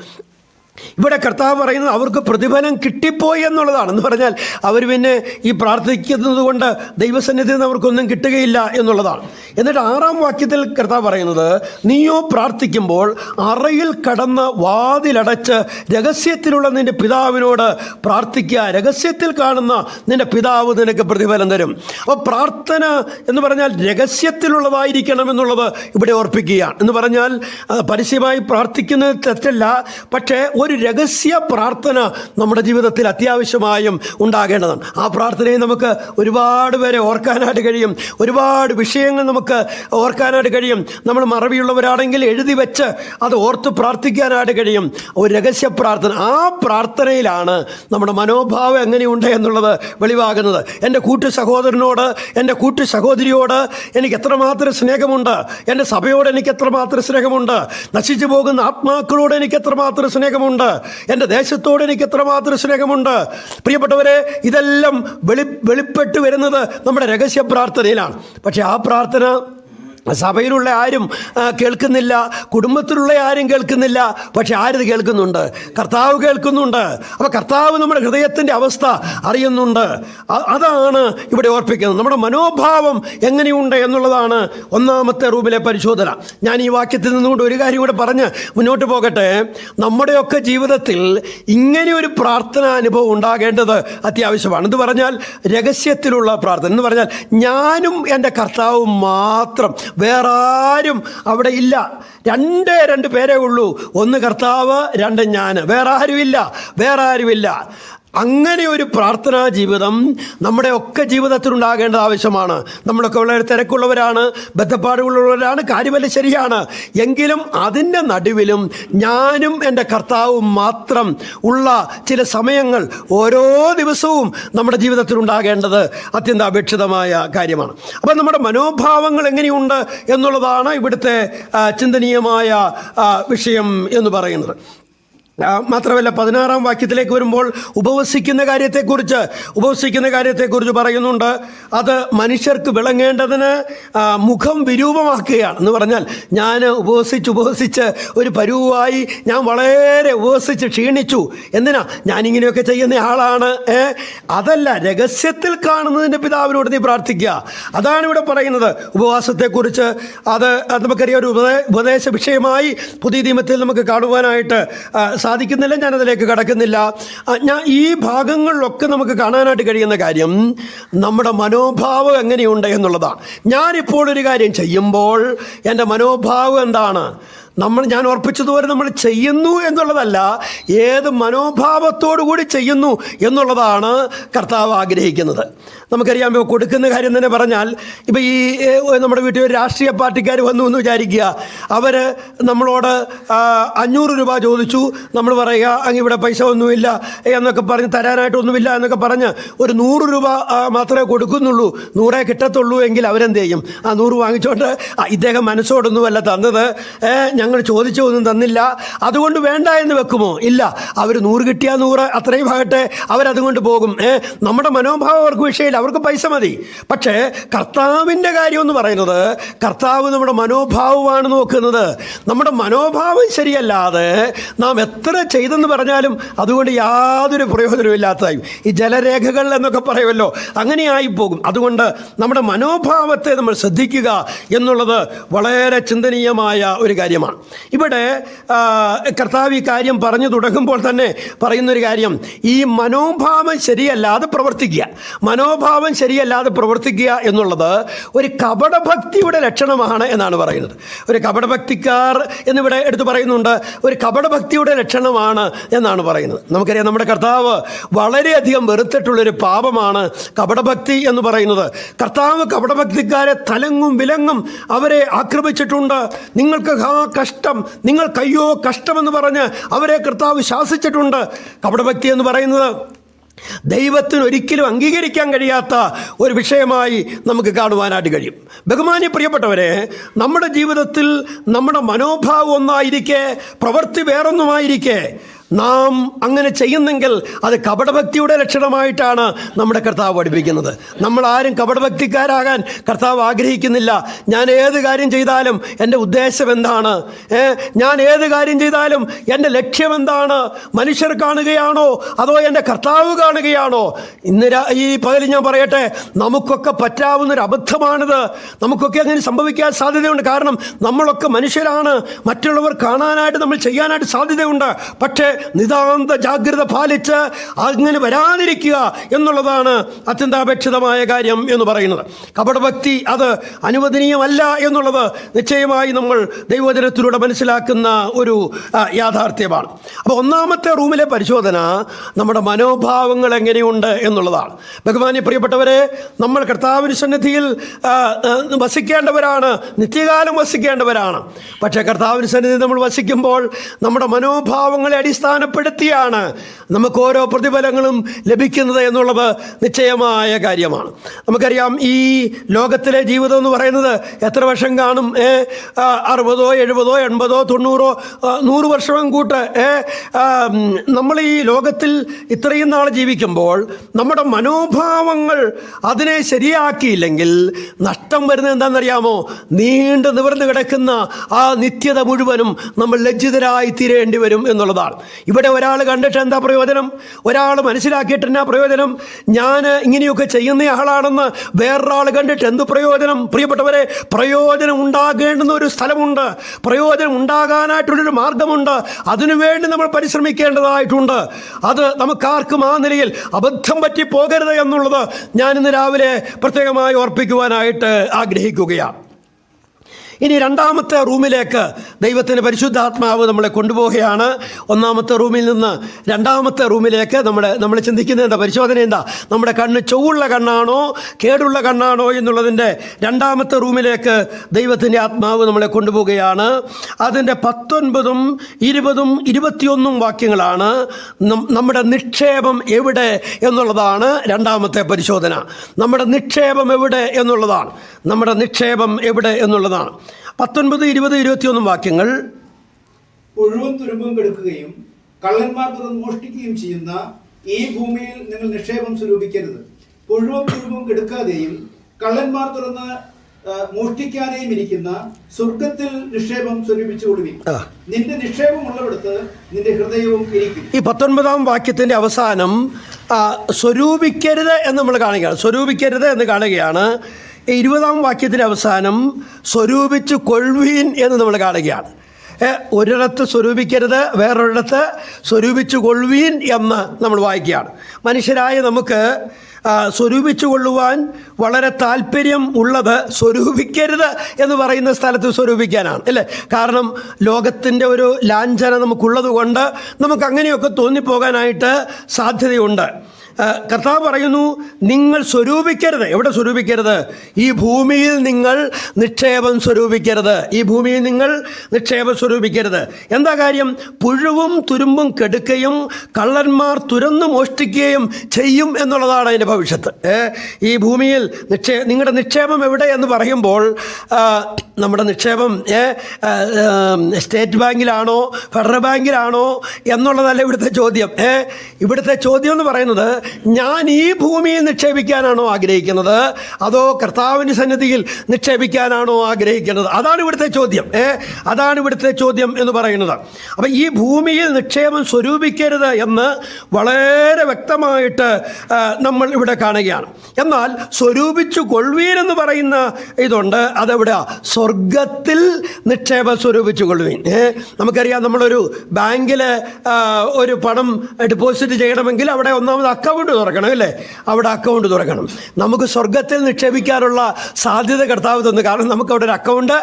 ഇവിടെ കർത്താവ് പറയുന്നത് അവർക്ക് പ്രതിഫലം കിട്ടിപ്പോയി എന്നുള്ളതാണ്. എന്ന് പറഞ്ഞാൽ അവർ പിന്നെ ഈ പ്രാർത്ഥിക്കുന്നത് കൊണ്ട് ദൈവസന്നിധിയിൽ നിന്ന് അവർക്കൊന്നും കിട്ടുകയില്ല എന്നുള്ളതാണ്. എന്നിട്ട് 6-ാം വാക്യത്തിൽ കർത്താവ് പറയുന്നത്, നീയോ പ്രാർത്ഥിക്കുമ്പോൾ അറയിൽ കടന്ന് വാതിലടച്ച് രഹസ്യത്തിലുള്ള നിന്റെ പിതാവിനോട് പ്രാർത്ഥിക്കുക, രഹസ്യത്തിൽ കാണുന്ന നിന്റെ പിതാവ് നിനക്ക് പ്രതിഫലം തരും. അപ്പോൾ പ്രാർത്ഥന എന്ന് പറഞ്ഞാൽ രഹസ്യത്തിലുള്ളതായിരിക്കണം എന്നുള്ളത് ഇവിടെ ഓർപ്പിക്കുകയാണ്. എന്ന് പറഞ്ഞാൽ പരസ്യമായി പ്രാർത്ഥിക്കുന്നത് തെറ്റല്ല, പക്ഷേ ഒരു രഹസ്യ പ്രാർത്ഥന നമ്മുടെ ജീവിതത്തിൽ അത്യാവശ്യമായും ഉണ്ടാകേണ്ടതാണ്. ആ പ്രാർത്ഥനയെ നമുക്ക് ഒരുപാട് പേരെ ഓർക്കാനായിട്ട് കഴിയും, ഒരുപാട് വിഷയങ്ങൾ നമുക്ക് ഓർക്കാനായിട്ട് കഴിയും. നമ്മൾ മറവിയുള്ളവരാണെങ്കിൽ എഴുതി വെച്ച് അത് ഓർത്ത് പ്രാർത്ഥിക്കാനായിട്ട് കഴിയും. ഒരു രഹസ്യ പ്രാർത്ഥന, ആ പ്രാർത്ഥനയിലാണ് നമ്മുടെ മനോഭാവം എങ്ങനെയുണ്ട് എന്നുള്ളത് വെളിവാകുന്നത്. എൻ്റെ കൂട്ടു സഹോദരനോട്, എൻ്റെ കൂട്ടു സഹോദരിയോട് എനിക്ക് എത്രമാത്രം സ്നേഹമുണ്ട്, എൻ്റെ സഭയോട് എനിക്ക് എത്രമാത്രം സ്നേഹമുണ്ട്, നശിച്ചു പോകുന്ന ആത്മാക്കളോട് എനിക്ക് എത്രമാത്രം സ്നേഹമുണ്ട്, എൻ്റെ ദേശത്തോട് എനിക്ക് എത്രമാത്രം സ്നേഹമുണ്ട്. പ്രിയപ്പെട്ടവരെ, ഇതെല്ലാം വെളിപ്പെട്ട് വരുന്നത് നമ്മുടെ രഹസ്യ പ്രാർത്ഥനയിലാണ്. പക്ഷെ ആ പ്രാർത്ഥന സഭയിലുള്ള ആരും കേൾക്കുന്നില്ല, കുടുംബത്തിലുള്ള ആരും കേൾക്കുന്നില്ല. പക്ഷെ ആരിത് കേൾക്കുന്നുണ്ട്? കർത്താവ് കേൾക്കുന്നുണ്ട്. അപ്പോൾ കർത്താവ് നമ്മുടെ ഹൃദയത്തിൻ്റെ അവസ്ഥ അറിയുന്നുണ്ട്. അതാണ് ഇവിടെ ഓർപ്പിക്കുന്നത്. നമ്മുടെ മനോഭാവം എങ്ങനെയുണ്ട് എന്നുള്ളതാണ് 1-ാമത്തെ റൂമിലെ പരിശോധന. ഞാൻ ഈ വാക്യത്തിൽ നിന്നുകൊണ്ട് ഒരു കാര്യം കൂടെ പറഞ്ഞ് മുന്നോട്ട് പോകട്ടെ. നമ്മുടെയൊക്കെ ജീവിതത്തിൽ ഇങ്ങനെ ഒരു പ്രാർത്ഥനാ അനുഭവം ഉണ്ടാകേണ്ടത് അത്യാവശ്യമാണ്. എന്ന് പറഞ്ഞാൽ രഹസ്യത്തിലുള്ള പ്രാർത്ഥന. എന്ന് പറഞ്ഞാൽ ഞാനും എൻ്റെ കർത്താവും മാത്രം, വേറെ ആരും അവിടെ ഇല്ല. രണ്ട് പേരേ ഉള്ളൂ. ഒന്ന് കർത്താവ്, 2 ഞാൻ. വേറെ ആരുമില്ല. അങ്ങനെ ഒരു പ്രാർത്ഥനാ ജീവിതം നമ്മുടെ ഒക്കെ ജീവിതത്തിലുണ്ടാകേണ്ടത് ആവശ്യമാണ്. നമ്മളൊക്കെ വളരെ തിരക്കുള്ളവരാണ്, ബദ്ധപ്പാടുകളുള്ളവരാണ്, കാര്യമല്ല, ശരിയാണ്. എങ്കിലും അതിൻ്റെ നടുവിലും ഞാനും എൻ്റെ കർത്താവും മാത്രം ഉള്ള ചില സമയങ്ങൾ ഓരോ ദിവസവും നമ്മുടെ ജീവിതത്തിലുണ്ടാകേണ്ടത് അത്യന്താപേക്ഷിതമായ കാര്യമാണ്. അപ്പം നമ്മുടെ മനോഭാവങ്ങൾ എങ്ങനെയുണ്ട് എന്നുള്ളതാണ് ഇവിടുത്തെ ചിന്തനീയമായ വിഷയം എന്ന് പറയുന്നത്. മാത്രമല്ല 16-ാം വാക്യത്തിലേക്ക് വരുമ്പോൾ ഉപവസിക്കുന്ന കാര്യത്തെക്കുറിച്ച് പറയുന്നുണ്ട്. അത് മനുഷ്യർക്ക് വിളങ്ങേണ്ടതിന് മുഖം വിരൂപമാക്കുകയാണ്. എന്ന് പറഞ്ഞാൽ ഞാൻ ഉപവസിച്ച് ഒരു പരുവായി, ഞാൻ വളരെ ഉപവസിച്ച് ക്ഷീണിച്ചു, എന്തിനാ ഞാനിങ്ങനെയൊക്കെ ചെയ്യുന്ന ആളാണ്. അതല്ല, രഹസ്യത്തിൽ കാണുന്നതിൻ്റെ പിതാവിനോട് നീ പ്രാർത്ഥിക്കുക. അതാണ് ഇവിടെ പറയുന്നത് ഉപവാസത്തെക്കുറിച്ച്. അത് നമുക്കറിയാം, ഒരു ഉപദേശ വിഷയമായി പുതിയ നിയമത്തിൽ നമുക്ക് കാണുവാനായിട്ട് സാധിക്കുന്നില്ല. ഞാനതിലേക്ക് കടക്കുന്നില്ല. ഈ ഭാഗങ്ങളിലൊക്കെ നമുക്ക് കാണാനായിട്ട് കഴിയുന്ന കാര്യം നമ്മുടെ മനോഭാവം എങ്ങനെയുണ്ട് എന്നുള്ളതാണ്. ഞാനിപ്പോൾ ഒരു കാര്യം ചെയ്യുമ്പോൾ എൻ്റെ മനോഭാവം എന്താണ്? ഞാൻ ഓർപ്പിച്ചതുപോലെ നമ്മൾ ചെയ്യുന്നു എന്നുള്ളതല്ല, ഏത് മനോഭാവത്തോടു കൂടി ചെയ്യുന്നു എന്നുള്ളതാണ് കർത്താവ് ആഗ്രഹിക്കുന്നത്. നമുക്കറിയാം, ഇപ്പോൾ കൊടുക്കുന്ന കാര്യം തന്നെ പറഞ്ഞാൽ, ഇപ്പോൾ ഈ നമ്മുടെ വീട്ടിൽ ഒരു രാഷ്ട്രീയ പാർട്ടിക്കാർ വന്നു എന്ന് വിചാരിക്കുക. അവർ നമ്മളോട് 500 രൂപ ചോദിച്ചു. നമ്മൾ പറയുക അങ്ങ് ഇവിടെ പൈസ ഒന്നുമില്ല എന്നൊക്കെ പറഞ്ഞ്, തരാനായിട്ടൊന്നുമില്ല എന്നൊക്കെ പറഞ്ഞ് ഒരു 100 രൂപ മാത്രമേ കൊടുക്കുന്നുള്ളൂ, 100 കിട്ടത്തുള്ളൂ എങ്കിൽ അവരെന്ത് ചെയ്യും? ആ 100 വാങ്ങിച്ചുകൊണ്ട് ഇദ്ദേഹം മനസ്സോടൊന്നുമല്ല തന്നത്, ഞങ്ങൾ ചോദിച്ചൊന്നും തന്നില്ല, അതുകൊണ്ട് വേണ്ട എന്ന് വെക്കുമോ? ഇല്ല. അവർ 100 കിട്ടിയാൽ 100 അത്രയും ആകട്ടെ, അവരതുകൊണ്ട് പോകും. നമ്മുടെ മനോഭാവം അവർക്ക് വിഷയമില്ല, അവർക്ക് പൈസ മതി. പക്ഷേ കർത്താവിൻ്റെ കാര്യം എന്ന് പറയുന്നത്, കർത്താവ് നമ്മുടെ മനോഭാവമാണ് നോക്കുന്നത്. നമ്മുടെ മനോഭാവം ശരിയല്ലാതെ നാം എത്ര ചെയ്തെന്ന് പറഞ്ഞാലും അതുകൊണ്ട് യാതൊരു പ്രയോജനമില്ലാത്തതായും, ഈ ജലരേഖകൾ എന്നൊക്കെ പറയുമല്ലോ, അങ്ങനെയായി പോകും. അതുകൊണ്ട് നമ്മുടെ മനോഭാവത്തെ നമ്മൾ ശ്രദ്ധിക്കുക എന്നുള്ളത് വളരെ ചിന്തനീയമായ ഒരു കാര്യമാണ്. ഇവിടെ കർത്താവ് ഈ കാര്യം പറഞ്ഞു തുടങ്ങുമ്പോൾ തന്നെ പറയുന്നൊരു കാര്യം, ഈ മനോഭാവം ശരിയല്ലാതെ പ്രവർത്തിക്കുക. മനോഭാവം ശരിയല്ലാതെ പ്രവർത്തിക്കുക എന്നുള്ളത് ഒരു കപടഭക്തിയുടെ ലക്ഷണമാണ് എന്നാണ് പറയുന്നത്. ഒരു കപടഭക്തിക്കാർ എന്നിവിടെ എടുത്ത് പറയുന്നുണ്ട്, ഒരു കപടഭക്തിയുടെ ലക്ഷണമാണ് എന്നാണ് പറയുന്നത്. നമുക്കറിയാം, നമ്മുടെ കർത്താവ് വളരെയധികം വെറുത്തിട്ടുള്ളൊരു പാപമാണ് കപടഭക്തി എന്ന് പറയുന്നത്. കർത്താവ് കപടഭക്തിക്കാരെ തലങ്ങും വിലങ്ങും അവരെ ആക്രമിച്ചിട്ടുണ്ട്. നിങ്ങൾക്ക് കഷ്ടം, നിങ്ങൾക്കയ്യോ കഷ്ടമെന്ന് പറഞ്ഞ് അവരെ കർത്താവ് ശാസിച്ചിട്ടുണ്ട്. കപടഭക്തി എന്ന് പറയുന്നത് ദൈവത്തിന് ഒരിക്കലും അംഗീകരിക്കാൻ കഴിയാത്ത ഒരു വിഷയമായി നമുക്ക് കാണുവാനായിട്ട് കഴിയും. ബഹുമാന്യ പ്രിയപ്പെട്ടവരെ, നമ്മുടെ ജീവിതത്തിൽ നമ്മുടെ മനോഭാവം ഒന്നായിരിക്കെ പ്രവൃത്തി വേറൊന്നുമായിരിക്കെ നാം അങ്ങനെ ചെയ്യുന്നെങ്കിൽ അത് കപടഭക്തിയുടെ ലക്ഷണമായിട്ടാണ് നമ്മുടെ കർത്താവ് പഠിപ്പിക്കുന്നത്. നമ്മൾ ആരും കപടഭക്തിക്കാരാകാൻ കർത്താവ് ആഗ്രഹിക്കുന്നില്ല. ഞാൻ ഏത് കാര്യം ചെയ്താലും എൻ്റെ ഉദ്ദേശം എന്താണ്, ഞാൻ ഏത് കാര്യം ചെയ്താലും എൻ്റെ ലക്ഷ്യം എന്താണ്, മനുഷ്യർ കാണുകയാണോ അതോ എൻ്റെ കർത്താവ് കാണുകയാണോ? ഇന്ന് ഈ പകൽ ഞാൻ പറയട്ടെ, നമുക്കൊക്കെ പറ്റാവുന്നൊരു അബദ്ധമാണിത്. നമുക്കൊക്കെ അങ്ങനെ സംഭവിക്കാൻ സാധ്യതയുണ്ട്. കാരണം നമ്മളൊക്കെ മനുഷ്യരാണ്, മറ്റുള്ളവർ കാണാനായിട്ട് നമ്മൾ ചെയ്യാനായിട്ട് സാധ്യതയുണ്ട്. പക്ഷേ നിതാന്ത ജാഗ്രത പാലിച്ച് അങ്ങനെ വരാതിരിക്കുക എന്നുള്ളതാണ് അത്യന്താപേക്ഷിതമായ കാര്യം എന്ന് പറയുന്നത്. കപടഭക്തി അത് അനുവദനീയമല്ല എന്നുള്ളത് നിശ്ചയമായി നമ്മൾ ദൈവവചനത്തിലൂടെ മനസ്സിലാക്കുന്ന ഒരു യാഥാർത്ഥ്യമാണ്. അപ്പോൾ ഒന്നാമത്തെ റൂമിലെ പരിശോധന നമ്മുടെ മനോഭാവങ്ങൾ എങ്ങനെയുണ്ട് എന്നുള്ളതാണ്. ബഹുമാന്യ പ്രിയപ്പെട്ടവരെ, നമ്മൾ കർത്താവിന്റെ സന്നിധിയിൽ വസിക്കേണ്ടവരാണ്, നിത്യകാലം വസിക്കേണ്ടവരാണ്. പക്ഷേ കർത്താവിന്റെ സന്നിധിയിൽ നമ്മൾ വസിക്കുമ്പോൾ നമ്മുടെ മനോഭാവങ്ങളെ അടിസ്ഥാനപ്പെടുത്തിയാണ് നമുക്ക് ഓരോ പ്രതിഫലങ്ങളും ലഭിക്കുന്നത് എന്നുള്ളത് നിശ്ചയമായ കാര്യമാണ്. നമുക്കറിയാം, ഈ ലോകത്തിലെ ജീവിതം എന്ന് പറയുന്നത് എത്ര വർഷം കാണും? 60, 70, 80, 90, 100 വർഷം കൂട്ട്. നമ്മൾ ഈ ലോകത്തിൽ ഇത്രയും നാൾ ജീവിക്കുമ്പോൾ നമ്മുടെ മനോഭാവങ്ങൾ അതിനെ ശരിയാക്കിയില്ലെങ്കിൽ നഷ്ടം വരുന്നത് എന്താണെന്നറിയാമോ? നീണ്ടു നിവർന്നു കിടക്കുന്ന ആ നിത്യത മുഴുവനും നമ്മൾ ലജ്ജിതരായി തീരേണ്ടി വരും എന്നുള്ളതാണ്. ഇവിടെ ഒരാൾ കണ്ടിട്ട് എന്താ പ്രയോജനം? ഒരാൾ മനസ്സിലാക്കിയിട്ട് എന്നാ പ്രയോജനം? ഞാൻ ഇങ്ങനെയൊക്കെ ചെയ്യുന്ന ആളാണെന്ന് വേറൊരാൾ കണ്ടിട്ട് എന്ത് പ്രയോജനം? പ്രിയപ്പെട്ടവരെ, പ്രയോജനം ഉണ്ടാകേണ്ടുന്ന ഒരു സ്ഥലമുണ്ട്, പ്രയോജനം ഉണ്ടാകാനായിട്ടുള്ളൊരു മാർഗമുണ്ട്. അതിനുവേണ്ടി നമ്മൾ പരിശ്രമിക്കേണ്ടതായിട്ടുണ്ട്. അത് നമുക്കാർക്കും ആ നിലയിൽ അബദ്ധം പറ്റി പോകരുത് എന്നുള്ളത് ഞാൻ ഇന്ന് രാവിലെ പ്രത്യേകമായി ഓർപ്പിക്കുവാനായിട്ട് ആഗ്രഹിക്കുകയാണ്. ഇനി രണ്ടാമത്തെ റൂമിലേക്ക് ദൈവത്തിൻ്റെ പരിശുദ്ധാത്മാവ് നമ്മളെ കൊണ്ടുപോവുകയാണ്. ഒന്നാമത്തെ റൂമിൽ നിന്ന് രണ്ടാമത്തെ റൂമിലേക്ക് നമ്മൾ ചിന്തിക്കുന്നത് എന്താ? പരിശോധന എന്താ? നമ്മുടെ കണ്ണ് ചൊവ്വുള്ള കണ്ണാണോ കേടുള്ള കണ്ണാണോ എന്നുള്ളതിൻ്റെ രണ്ടാമത്തെ റൂമിലേക്ക് ദൈവത്തിൻ്റെ ആത്മാവ് നമ്മളെ കൊണ്ടുപോവുകയാണ്. അതിൻ്റെ 19, 20, 21 വാക്യങ്ങളാണ് നമ്മുടെ നിക്ഷേപം എവിടെ എന്നുള്ളതാണ് രണ്ടാമത്തെ പരിശോധന. നമ്മുടെ നിക്ഷേപം എവിടെ എന്നുള്ളതാണ്. നമ്മുടെ നിക്ഷേപം എവിടെ എന്നുള്ളതാണ്. 19, 20, 21 വാക്യങ്ങൾ. പുഴുവും തുരുമ്പും കെടുക്കുകയും കള്ളന്മാർ തുറന്ന് മോഷ്ടിക്കുകയും ചെയ്യുന്ന ഈ ഭൂമിയിൽ നിങ്ങൾ നിക്ഷേപം സ്വരൂപിക്കരുത്. പുഴുവും തുരുമ്പും കെടുക്കാതെയും കള്ളന്മാർ തുറന്ന് മോഷ്ടിക്കാതെയും ഇരിക്കുന്ന സ്വർഗത്തിൽ നിക്ഷേപം സ്വരൂപിച്ചുകൊള്ളുവിൻ. നിന്റെ നിക്ഷേപം ഉള്ളിടത്ത് നിന്റെ ഹൃദയവും ഇരിക്കും. ഈ 19-ാം വാക്യത്തിന്റെ അവസാനം സ്വരൂപിക്കരുത് എന്ന് നമ്മൾ കാണുകയാണ്. സ്വരൂപിക്കരുത് എന്ന് കാണുകയാണ്. 20-ാം വാക്യത്തിൻ്റെ അവസാനം സ്വരൂപിച്ചു കൊള്ളുവീൻ എന്ന് നമ്മൾ കാണുകയാണ്. ഒരിടത്ത് സ്വരൂപിക്കരുത്, വേറൊരിടത്ത് സ്വരൂപിച്ചു കൊള്ളുവീൻ എന്ന് നമ്മൾ വായിക്കുകയാണ്. മനുഷ്യരായ നമുക്ക് സ്വരൂപിച്ചു കൊള്ളുവാൻ വളരെ താല്പര്യം ഉള്ളത് സ്വരൂപിക്കരുത് എന്ന് പറയുന്ന സ്ഥലത്ത് സ്വരൂപിക്കാനാണ്, അല്ലേ? കാരണം ലോകത്തിൻ്റെ ഒരു ലാഞ്ചന നമുക്കുള്ളത് കൊണ്ട് നമുക്ക് അങ്ങനെയൊക്കെ തോന്നിപ്പോകാനായിട്ട് സാധ്യതയുണ്ട്. കർത്താവ് പറയുന്നു, നിങ്ങൾ സ്വരൂപിക്കരുത്. എവിടെ സ്വരൂപിക്കരുത്? ഈ ഭൂമിയിൽ നിങ്ങൾ നിക്ഷേപം സ്വരൂപിക്കരുത്. ഈ ഭൂമിയിൽ നിങ്ങൾ നിക്ഷേപം സ്വരൂപിക്കരുത്. എന്താ കാര്യം? പുഴുവും തുരുമ്പും കെടുക്കുകയും കള്ളന്മാർ തുരന്നു മോഷ്ടിക്കുകയും ചെയ്യും എന്നുള്ളതാണ് അതിൻ്റെ ഭവിഷ്യത്ത്. ഈ ഭൂമിയിൽ നിങ്ങളുടെ നിക്ഷേപം എവിടെ എന്ന് പറയുമ്പോൾ നമ്മുടെ നിക്ഷേപം സ്റ്റേറ്റ് ബാങ്കിലാണോ ഫെഡറൽ ബാങ്കിലാണോ എന്നുള്ളതല്ല ഇവിടുത്തെ ചോദ്യം. ഇവിടുത്തെ ചോദ്യം എന്ന് പറയുന്നത്, ഞാൻ ഈ ഭൂമിയിൽ നിക്ഷേപിക്കാനാണോ ആഗ്രഹിക്കുന്നത്, അതോ കർത്താവിൻ്റെ സന്നിധിയിൽ നിക്ഷേപിക്കാനാണോ ആഗ്രഹിക്കുന്നത്? അതാണ് ഇവിടുത്തെ ചോദ്യം. അതാണ് ഇവിടുത്തെ ചോദ്യം എന്ന് പറയുന്നത്. അപ്പം ഈ ഭൂമിയിൽ നിക്ഷേപം സ്വരൂപിക്കരുത് എന്ന് വളരെ വ്യക്തമായിട്ട് നമ്മൾ ഇവിടെ കാണുകയാണ്. എന്നാൽ സ്വരൂപിച്ചു കൊള്ളുവീൻ എന്ന് പറയുന്ന ഇതുണ്ട്. അതെവിടെയാ? സ്വർഗത്തിൽ നിക്ഷേപം സ്വരൂപിച്ചു കൊള്ളുവീൻ. നമുക്കറിയാം, നമ്മളൊരു ബാങ്കിൽ ഒരു പണം ഡെപ്പോസിറ്റ് ചെയ്യണമെങ്കിൽ അവിടെ ഒന്നാമത് അക്കൗണ്ട് തുറക്കണം, അല്ലേ? അവിടെ അക്കൗണ്ട് തുറക്കണം. നമുക്ക് സ്വർഗത്തിൽ നിക്ഷേപിക്കാനുള്ള സാധ്യത കർത്താവ് തന്നു. കാരണം നമുക്കവിടെ ഒരു അക്കൗണ്ട്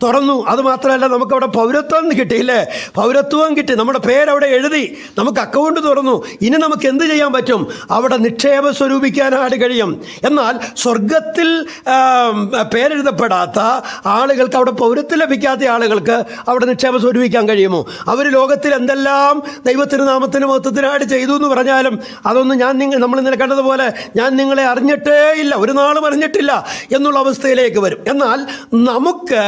തുറന്നു. അതുമാത്രമല്ല, നമുക്കവിടെ പൗരത്വം കിട്ടിയില്ലേ? പൗരത്വം കിട്ടി, നമ്മുടെ പേരവിടെ എഴുതി, നമുക്ക് അക്കൗണ്ട് തുറന്നു. ഇനി നമുക്ക് എന്ത് ചെയ്യാൻ പറ്റും? അവിടെ നിക്ഷേപം സ്വരൂപിക്കാനായിട്ട് കഴിയും. എന്നാൽ സ്വർഗത്തിൽ പേരെഴുതപ്പെടാത്ത ആളുകൾക്ക്, അവിടെ പൗരത്വം ലഭിക്കാത്ത ആളുകൾക്ക് അവിടെ നിക്ഷേപം സ്വരൂപിക്കാൻ കഴിയുമോ? അവർ ലോകത്തിൽ എന്തെല്ലാം ദൈവത്തിന് നാമത്തിന് മഹത്വത്തിനായിട്ട് ചെയ്തു എന്ന് പറഞ്ഞാലും അതൊന്നും നമ്മൾ ഇന്നലെ കണ്ടതുപോലെ ഞാൻ നിങ്ങളെ അറിഞ്ഞിട്ടേ ഇല്ല, ഒരു നാളും അറിഞ്ഞിട്ടില്ല എന്നുള്ള അവസ്ഥയിലേക്ക് വരും. എന്നാൽ നമുക്ക്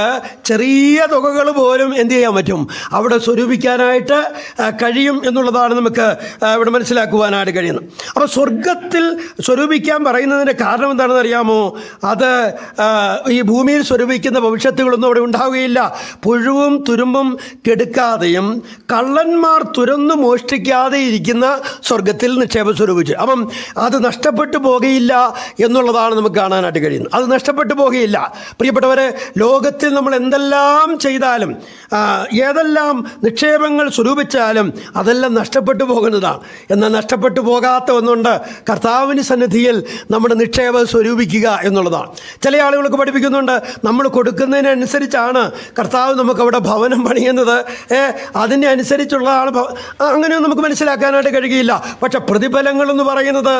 ചെറിയ തുകകൾ പോലും എന്ത് ചെയ്യാൻ പറ്റും? അവിടെ സ്വരൂപിക്കാനായിട്ട് കഴിയും എന്നുള്ളതാണ് നമുക്ക് ഇവിടെ മനസ്സിലാക്കുവാനായിട്ട് കഴിയുന്നത്. അപ്പോൾ സ്വർഗത്തിൽ സ്വരൂപിക്കാൻ പറയുന്നതിൻ്റെ കാരണം എന്താണെന്ന് അറിയാമോ? അത് ഈ ഭൂമിയിൽ സ്വരൂപിക്കുന്ന ഭവിഷ്യത്തുകളൊന്നും അവിടെ ഉണ്ടാവുകയില്ല. പുഴുവും തുരുമ്പും കെടുക്കാതെയും കള്ളന്മാർ തുരന്നു മോഷ്ടിക്കാതെ ഇരിക്കുന്ന സ്വർഗത്തിൽ നിക്ഷേപം സ്വരൂപിച്ചു. അപ്പം അത് നഷ്ടപ്പെട്ടു പോകുകയില്ല എന്നുള്ളതാണ് നമുക്ക് കാണാനായിട്ട് കഴിയുന്നത്. അത് നഷ്ടപ്പെട്ടു പോകുകയില്ല. പ്രിയപ്പെട്ടവരെ, ലോകത്തിൽ നമ്മൾ എന്തെല്ലാം ചെയ്താലും ഏതെല്ലാം നിക്ഷേപങ്ങൾ സ്വരൂപിച്ചാലും അതെല്ലാം നഷ്ടപ്പെട്ടു പോകുന്നതാണ്. എന്നാൽ നഷ്ടപ്പെട്ടു പോകാത്ത ഒന്നുണ്ട്, കർത്താവിൻ്റെ സന്നിധിയിൽ നമ്മുടെ നിക്ഷേപം സ്വരൂപിക്കുക എന്നുള്ളതാണ്. ചില ആളുകൾക്ക് പഠിപ്പിക്കുന്നുണ്ട്, നമ്മൾ കൊടുക്കുന്നതിനനുസരിച്ചാണ് കർത്താവ് നമുക്കവിടെ ഭവനം പണിയുന്നത്, അതിൻ്റെ അനുസരിച്ചുള്ളതാണ്. അങ്ങനെയൊന്നും നമുക്ക് മനസ്സിലാക്കാനായിട്ട് കഴിയുകയില്ല. പക്ഷെ പ്രതിഫലങ്ങളെന്ന് പറയുന്നത്,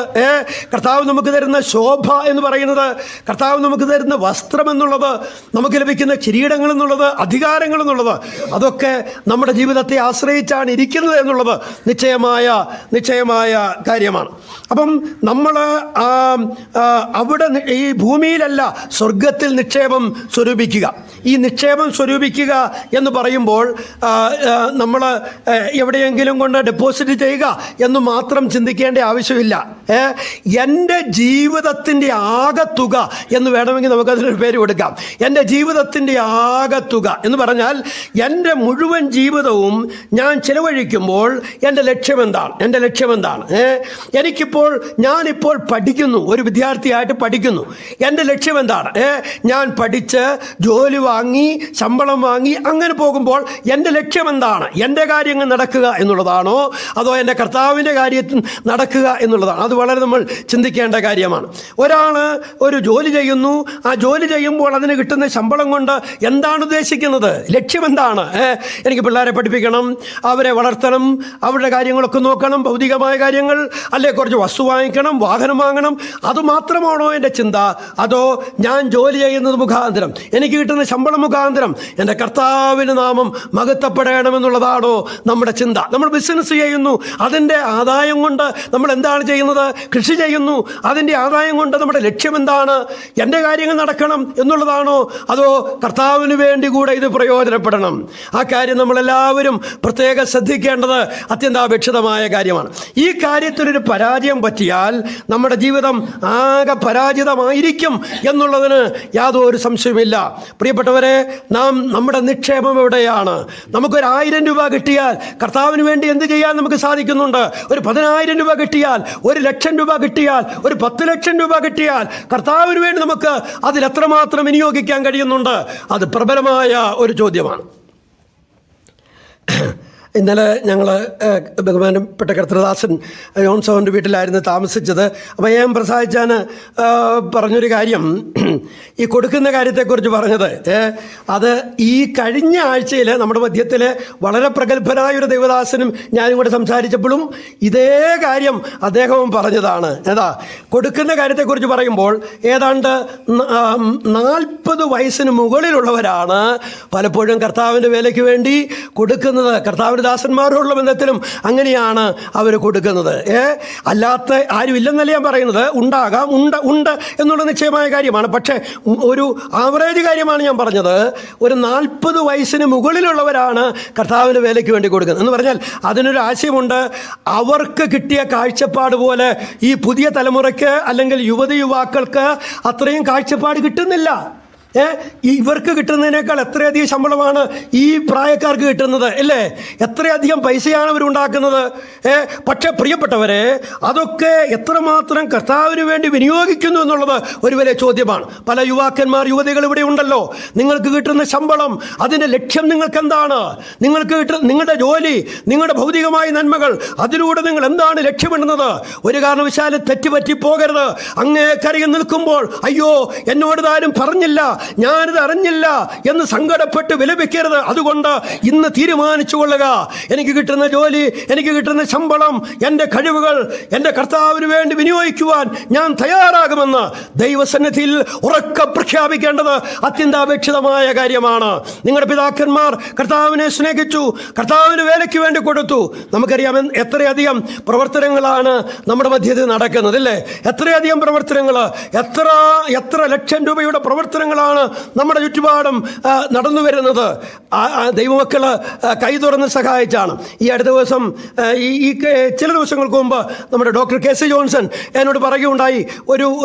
കർത്താവ് നമുക്ക് തരുന്ന ശോഭ എന്ന് പറയുന്നത്, കർത്താവ് നമുക്ക് തരുന്ന വസ്ത്രം എന്നുള്ളത്, നമുക്ക് ലഭിക്കുന്ന കിരീടങ്ങൾ എന്നുള്ളത്, അധികാരങ്ങൾ എന്നുള്ളത്, അതൊക്കെ നമ്മുടെ ജീവിതത്തെ ആശ്രയിച്ചാണ് ഇരിക്കുന്നത് എന്നുള്ളത് നിശ്ചയമായ കാര്യമാണ്. അപ്പം നമ്മൾ അവിടെ ഈ ഭൂമിയിലല്ല, സ്വർഗത്തിൽ നിക്ഷേപം സ്വരൂപിക്കുക. ഈ നിക്ഷേപം സ്വരൂപിക്കുക എന്ന് പറയുമ്പോൾ നമ്മൾ എവിടെയെങ്കിലും കൊണ്ട് ഡെപ്പോസിറ്റ് ചെയ്യുക എന്ന് മാത്രം ചിന്തിക്കേണ്ട ആവശ്യമില്ല. എൻ്റെ ജീവിതത്തിൻ്റെ ആകത്തുക എന്ന് വേണമെങ്കിൽ നമുക്കതിനൊരു പേര് കൊടുക്കാം. എൻ്റെ ജീവിതത്തിൻ്റെ ആകത്തുക എന്ന് പറഞ്ഞാൽ എൻ്റെ മുഴുവൻ ജീവിതവും ഞാൻ ചിലവഴിക്കുമ്പോൾ എൻ്റെ ലക്ഷ്യമെന്താണ്? എൻ്റെ ലക്ഷ്യമെന്താണ്? ഞാനിപ്പോൾ പഠിക്കുന്നു, ഒരു വിദ്യാർത്ഥിയായിട്ട് പഠിക്കുന്നു. എൻ്റെ ലക്ഷ്യം എന്താണ്? ഞാൻ പഠിച്ച് ജോലി വാങ്ങി ശമ്പളം വാങ്ങി അങ്ങനെ പോകുമ്പോൾ എൻ്റെ ലക്ഷ്യം എന്താണ്? എൻ്റെ കാര്യങ്ങൾ നടക്കുക എന്നുള്ളതാണോ, അതോ എൻ്റെ കർത്താവിൻ്റെ കാര്യത്തിൽ നടക്കുക എന്നുള്ളതാണ്? അത് വളരെ നമ്മൾ ചിന്തിക്കേണ്ട കാര്യമാണ്. ഒരാൾ ഒരു ജോലി ചെയ്യുന്നു, ആ ജോലി ചെയ്യുമ്പോൾ അതിന് കിട്ടുന്ന ശമ്പളം കൊണ്ട് എന്താണ് ഉദ്ദേശിക്കുന്നത്? ലക്ഷ്യം എന്താണ്? എനിക്ക് പിള്ളേരെ പഠിപ്പിക്കണം, അവരെ വളർത്തണം, അവരുടെ കാര്യങ്ങളൊക്കെ നോക്കണം, ഭൗതികമായ കാര്യങ്ങൾ, അല്ലെ കുറച്ച് വസ്തു വാങ്ങിക്കണം, വാഹനം വാങ്ങണം, അതുമാത്രമാണോ എൻ്റെ ചിന്ത? അതോ ഞാൻ ജോലി ചെയ്യുന്നത് മുഖാന്തരം, എനിക്ക് കിട്ടുന്ന ശമ്പളം മുഖാന്തരം എൻ്റെ കർത്താവിൻ്റെ നാമം മഹത്വപ്പെടണമെന്നുള്ളതാണോ നമ്മുടെ ചിന്ത? നമ്മൾ ബിസിനസ് ചെയ്യുന്നു, അതിൻ്റെ ആദായം കൊണ്ട് നമ്മൾ എന്താണ് ചെയ്യുന്നത്? കൃഷി ചെയ്യുന്നു, അതിൻ്റെ ആദായം കൊണ്ട് നമ്മുടെ ലക്ഷ്യം എന്താണ്? എൻ്റെ കാര്യങ്ങൾ നടക്കണം എന്നുള്ളതാണോ, അതോ കർത്താവിന് വേണ്ടി കൂടെ ഇത് പ്രയോജനപ്പെടണം? ആ കാര്യം നമ്മളെല്ലാവരും പ്രത്യേകം ശ്രദ്ധിക്കേണ്ടത് അത്യന്താപേക്ഷിതമായ കാര്യമാണ്. ഈ കാര്യത്തിനൊരു പരാജയം പറ്റിയാൽ നമ്മുടെ ജീവിതം ആകെ പരാജിതമായിരിക്കും എന്നുള്ളതിന് യാതൊരു സംശയമില്ല. പ്രിയപ്പെട്ടവരെ, നമ്മുടെ നിക്ഷേപം എവിടെയാണ്? നമുക്കൊരു 1000 രൂപ കിട്ടിയാൽ കർത്താവിന് വേണ്ടി എന്ത് ചെയ്യാൻ നമുക്ക് സാധിക്കുന്നുണ്ട്? ഒരു 10,000 രൂപ കിട്ടിയാൽ, 1,00,000 രൂപ കിട്ടിയാൽ, ഒരു 10 ലക്ഷം രൂപ കിട്ടിയാൽ കർത്താവിന് വേണ്ടി നമുക്ക് അതിൽ എത്രമാത്രം വിനിയോഗിക്കാൻ കഴിയുന്നുണ്ട്? അത് പ്രബലമായ ഒരു ചോദ്യമാണ്. ഇന്നലെ ഞങ്ങൾ ബഹുമാനപ്പെട്ട കർത്തൃദാസൻ ജോൺസോൻ്റെ വീട്ടിലായിരുന്നു താമസിച്ചത്. അപ്പോൾ ഞാൻ പ്രസാദിച്ചാൻ പറഞ്ഞൊരു കാര്യം, ഈ കൊടുക്കുന്ന കാര്യത്തെക്കുറിച്ച് പറഞ്ഞത്, അത് ഈ കഴിഞ്ഞ ആഴ്ചയിൽ നമ്മുടെ മധ്യത്തിൽ വളരെ പ്രഗത്ഭനായൊരു ദൈവദാസനും ഞാനും കൂടെ സംസാരിച്ചപ്പോഴും ഇതേ കാര്യം അദ്ദേഹവും പറഞ്ഞതാണ്. കൊടുക്കുന്ന കാര്യത്തെക്കുറിച്ച് പറയുമ്പോൾ ഏതാണ്ട് 40 വയസ്സിന് മുകളിലുള്ളവരാണ് പലപ്പോഴും കർത്താവിൻ്റെ വേലയ്ക്ക് വേണ്ടി കൊടുക്കുന്നത്. കർത്താവിൻ്റെ ദാസന്മാരോടുള്ള ബന്ധത്തിലും അങ്ങനെയാണ് അവർ കൊടുക്കുന്നത്. അല്ലാത്ത ആരും ഇല്ലെന്നല്ല ഞാൻ പറയുന്നത്, ഉണ്ടാകാം, ഉണ്ട് എന്നുള്ള നിശ്ചയമായ കാര്യമാണ്. പക്ഷേ ഒരു ആവറേജ് കാര്യമാണ് ഞാൻ പറഞ്ഞത്. ഒരു 40 വയസ്സിന് മുകളിലുള്ളവരാണ് കർത്താവിൻ്റെ വേലയ്ക്ക് വേണ്ടി കൊടുക്കുന്നത് എന്ന് പറഞ്ഞാൽ അതിനൊരു ആശയമുണ്ട്. അവർക്ക് കിട്ടിയ കാഴ്ചപ്പാട് പോലെ ഈ പുതിയ തലമുറയ്ക്ക് അല്ലെങ്കിൽ യുവാക്കൾക്ക് അത്രയും കാഴ്ചപ്പാട് കിട്ടുന്നില്ല. ഇവർക്ക് കിട്ടുന്നതിനേക്കാൾ എത്രയധികം ശമ്പളമാണ് ഈ പ്രായക്കാർക്ക് കിട്ടുന്നത്, അല്ലേ? എത്രയധികം പൈസയാണ് അവരുണ്ടാക്കുന്നത്. പക്ഷേ പ്രിയപ്പെട്ടവരെ, അതൊക്കെ എത്രമാത്രം കർത്താവിന് വേണ്ടി വിനിയോഗിക്കുന്നു എന്നുള്ളത് ഒരു വലിയ ചോദ്യമാണ്. പല യുവതികൾ ഇവിടെ ഉണ്ടല്ലോ. നിങ്ങൾക്ക് കിട്ടുന്ന ശമ്പളം, അതിൻ്റെ ലക്ഷ്യം നിങ്ങൾക്ക് എന്താണ്? നിങ്ങൾക്ക് നിങ്ങളുടെ ജോലി, നിങ്ങളുടെ ഭൗതികമായ നന്മകൾ, അതിലൂടെ നിങ്ങൾ എന്താണ് ലക്ഷ്യമിടുന്നത്? ഒരു കാരണവശാലും തെറ്റുപറ്റി പോകരുത്. അങ്ങേക്കരയിൽ നിൽക്കുമ്പോൾ അയ്യോ എന്നോട് ആരും പറഞ്ഞില്ല, ഞാനിത് അറിഞ്ഞില്ല എന്ന് സങ്കടപ്പെട്ട് വിലപിക്കരുത്. അതുകൊണ്ട് ഇന്ന് തീരുമാനിച്ചു കൊള്ളുക, എനിക്ക് കിട്ടുന്ന ജോലി, എനിക്ക് കിട്ടുന്ന ശമ്പളം, എൻ്റെ കഴിവുകൾ എൻ്റെ കർത്താവിന് വേണ്ടി വിനിയോഗിക്കുവാൻ ഞാൻ തയ്യാറാകുമെന്ന് ദൈവസന്നിധിയിൽ ഉറക്കെ പ്രഖ്യാപിക്കേണ്ടത് അത്യന്താപേക്ഷിതമായ കാര്യമാണ്. നിങ്ങളുടെ പിതാക്കന്മാർ കർത്താവിനെ സ്നേഹിച്ചു, കർത്താവിന് വേലയ്ക്ക് വേണ്ടി കൊടുത്തു. നമുക്കറിയാം എത്രയധികം പ്രവർത്തനങ്ങളാണ് നമ്മുടെ മധ്യത്തിൽ നടക്കുന്നത്, അല്ലേ? എത്രയധികം പ്രവർത്തനങ്ങൾ, എത്ര ലക്ഷം രൂപയുടെ പ്രവർത്തനങ്ങളാണ് നമ്മുടെ ചുറ്റുപാടും നടന്നു വരുന്നത്. ദൈവമക്കൾ കൈ തുറന്ന് സഹായിച്ചാണ്. ഈ അടുത്ത ദിവസം ഈ ചില ദിവസങ്ങൾക്ക് മുമ്പ് നമ്മുടെ ഡോക്ടർ KC ജോൺസൺ എന്നോട് പറയുകയുണ്ടായി,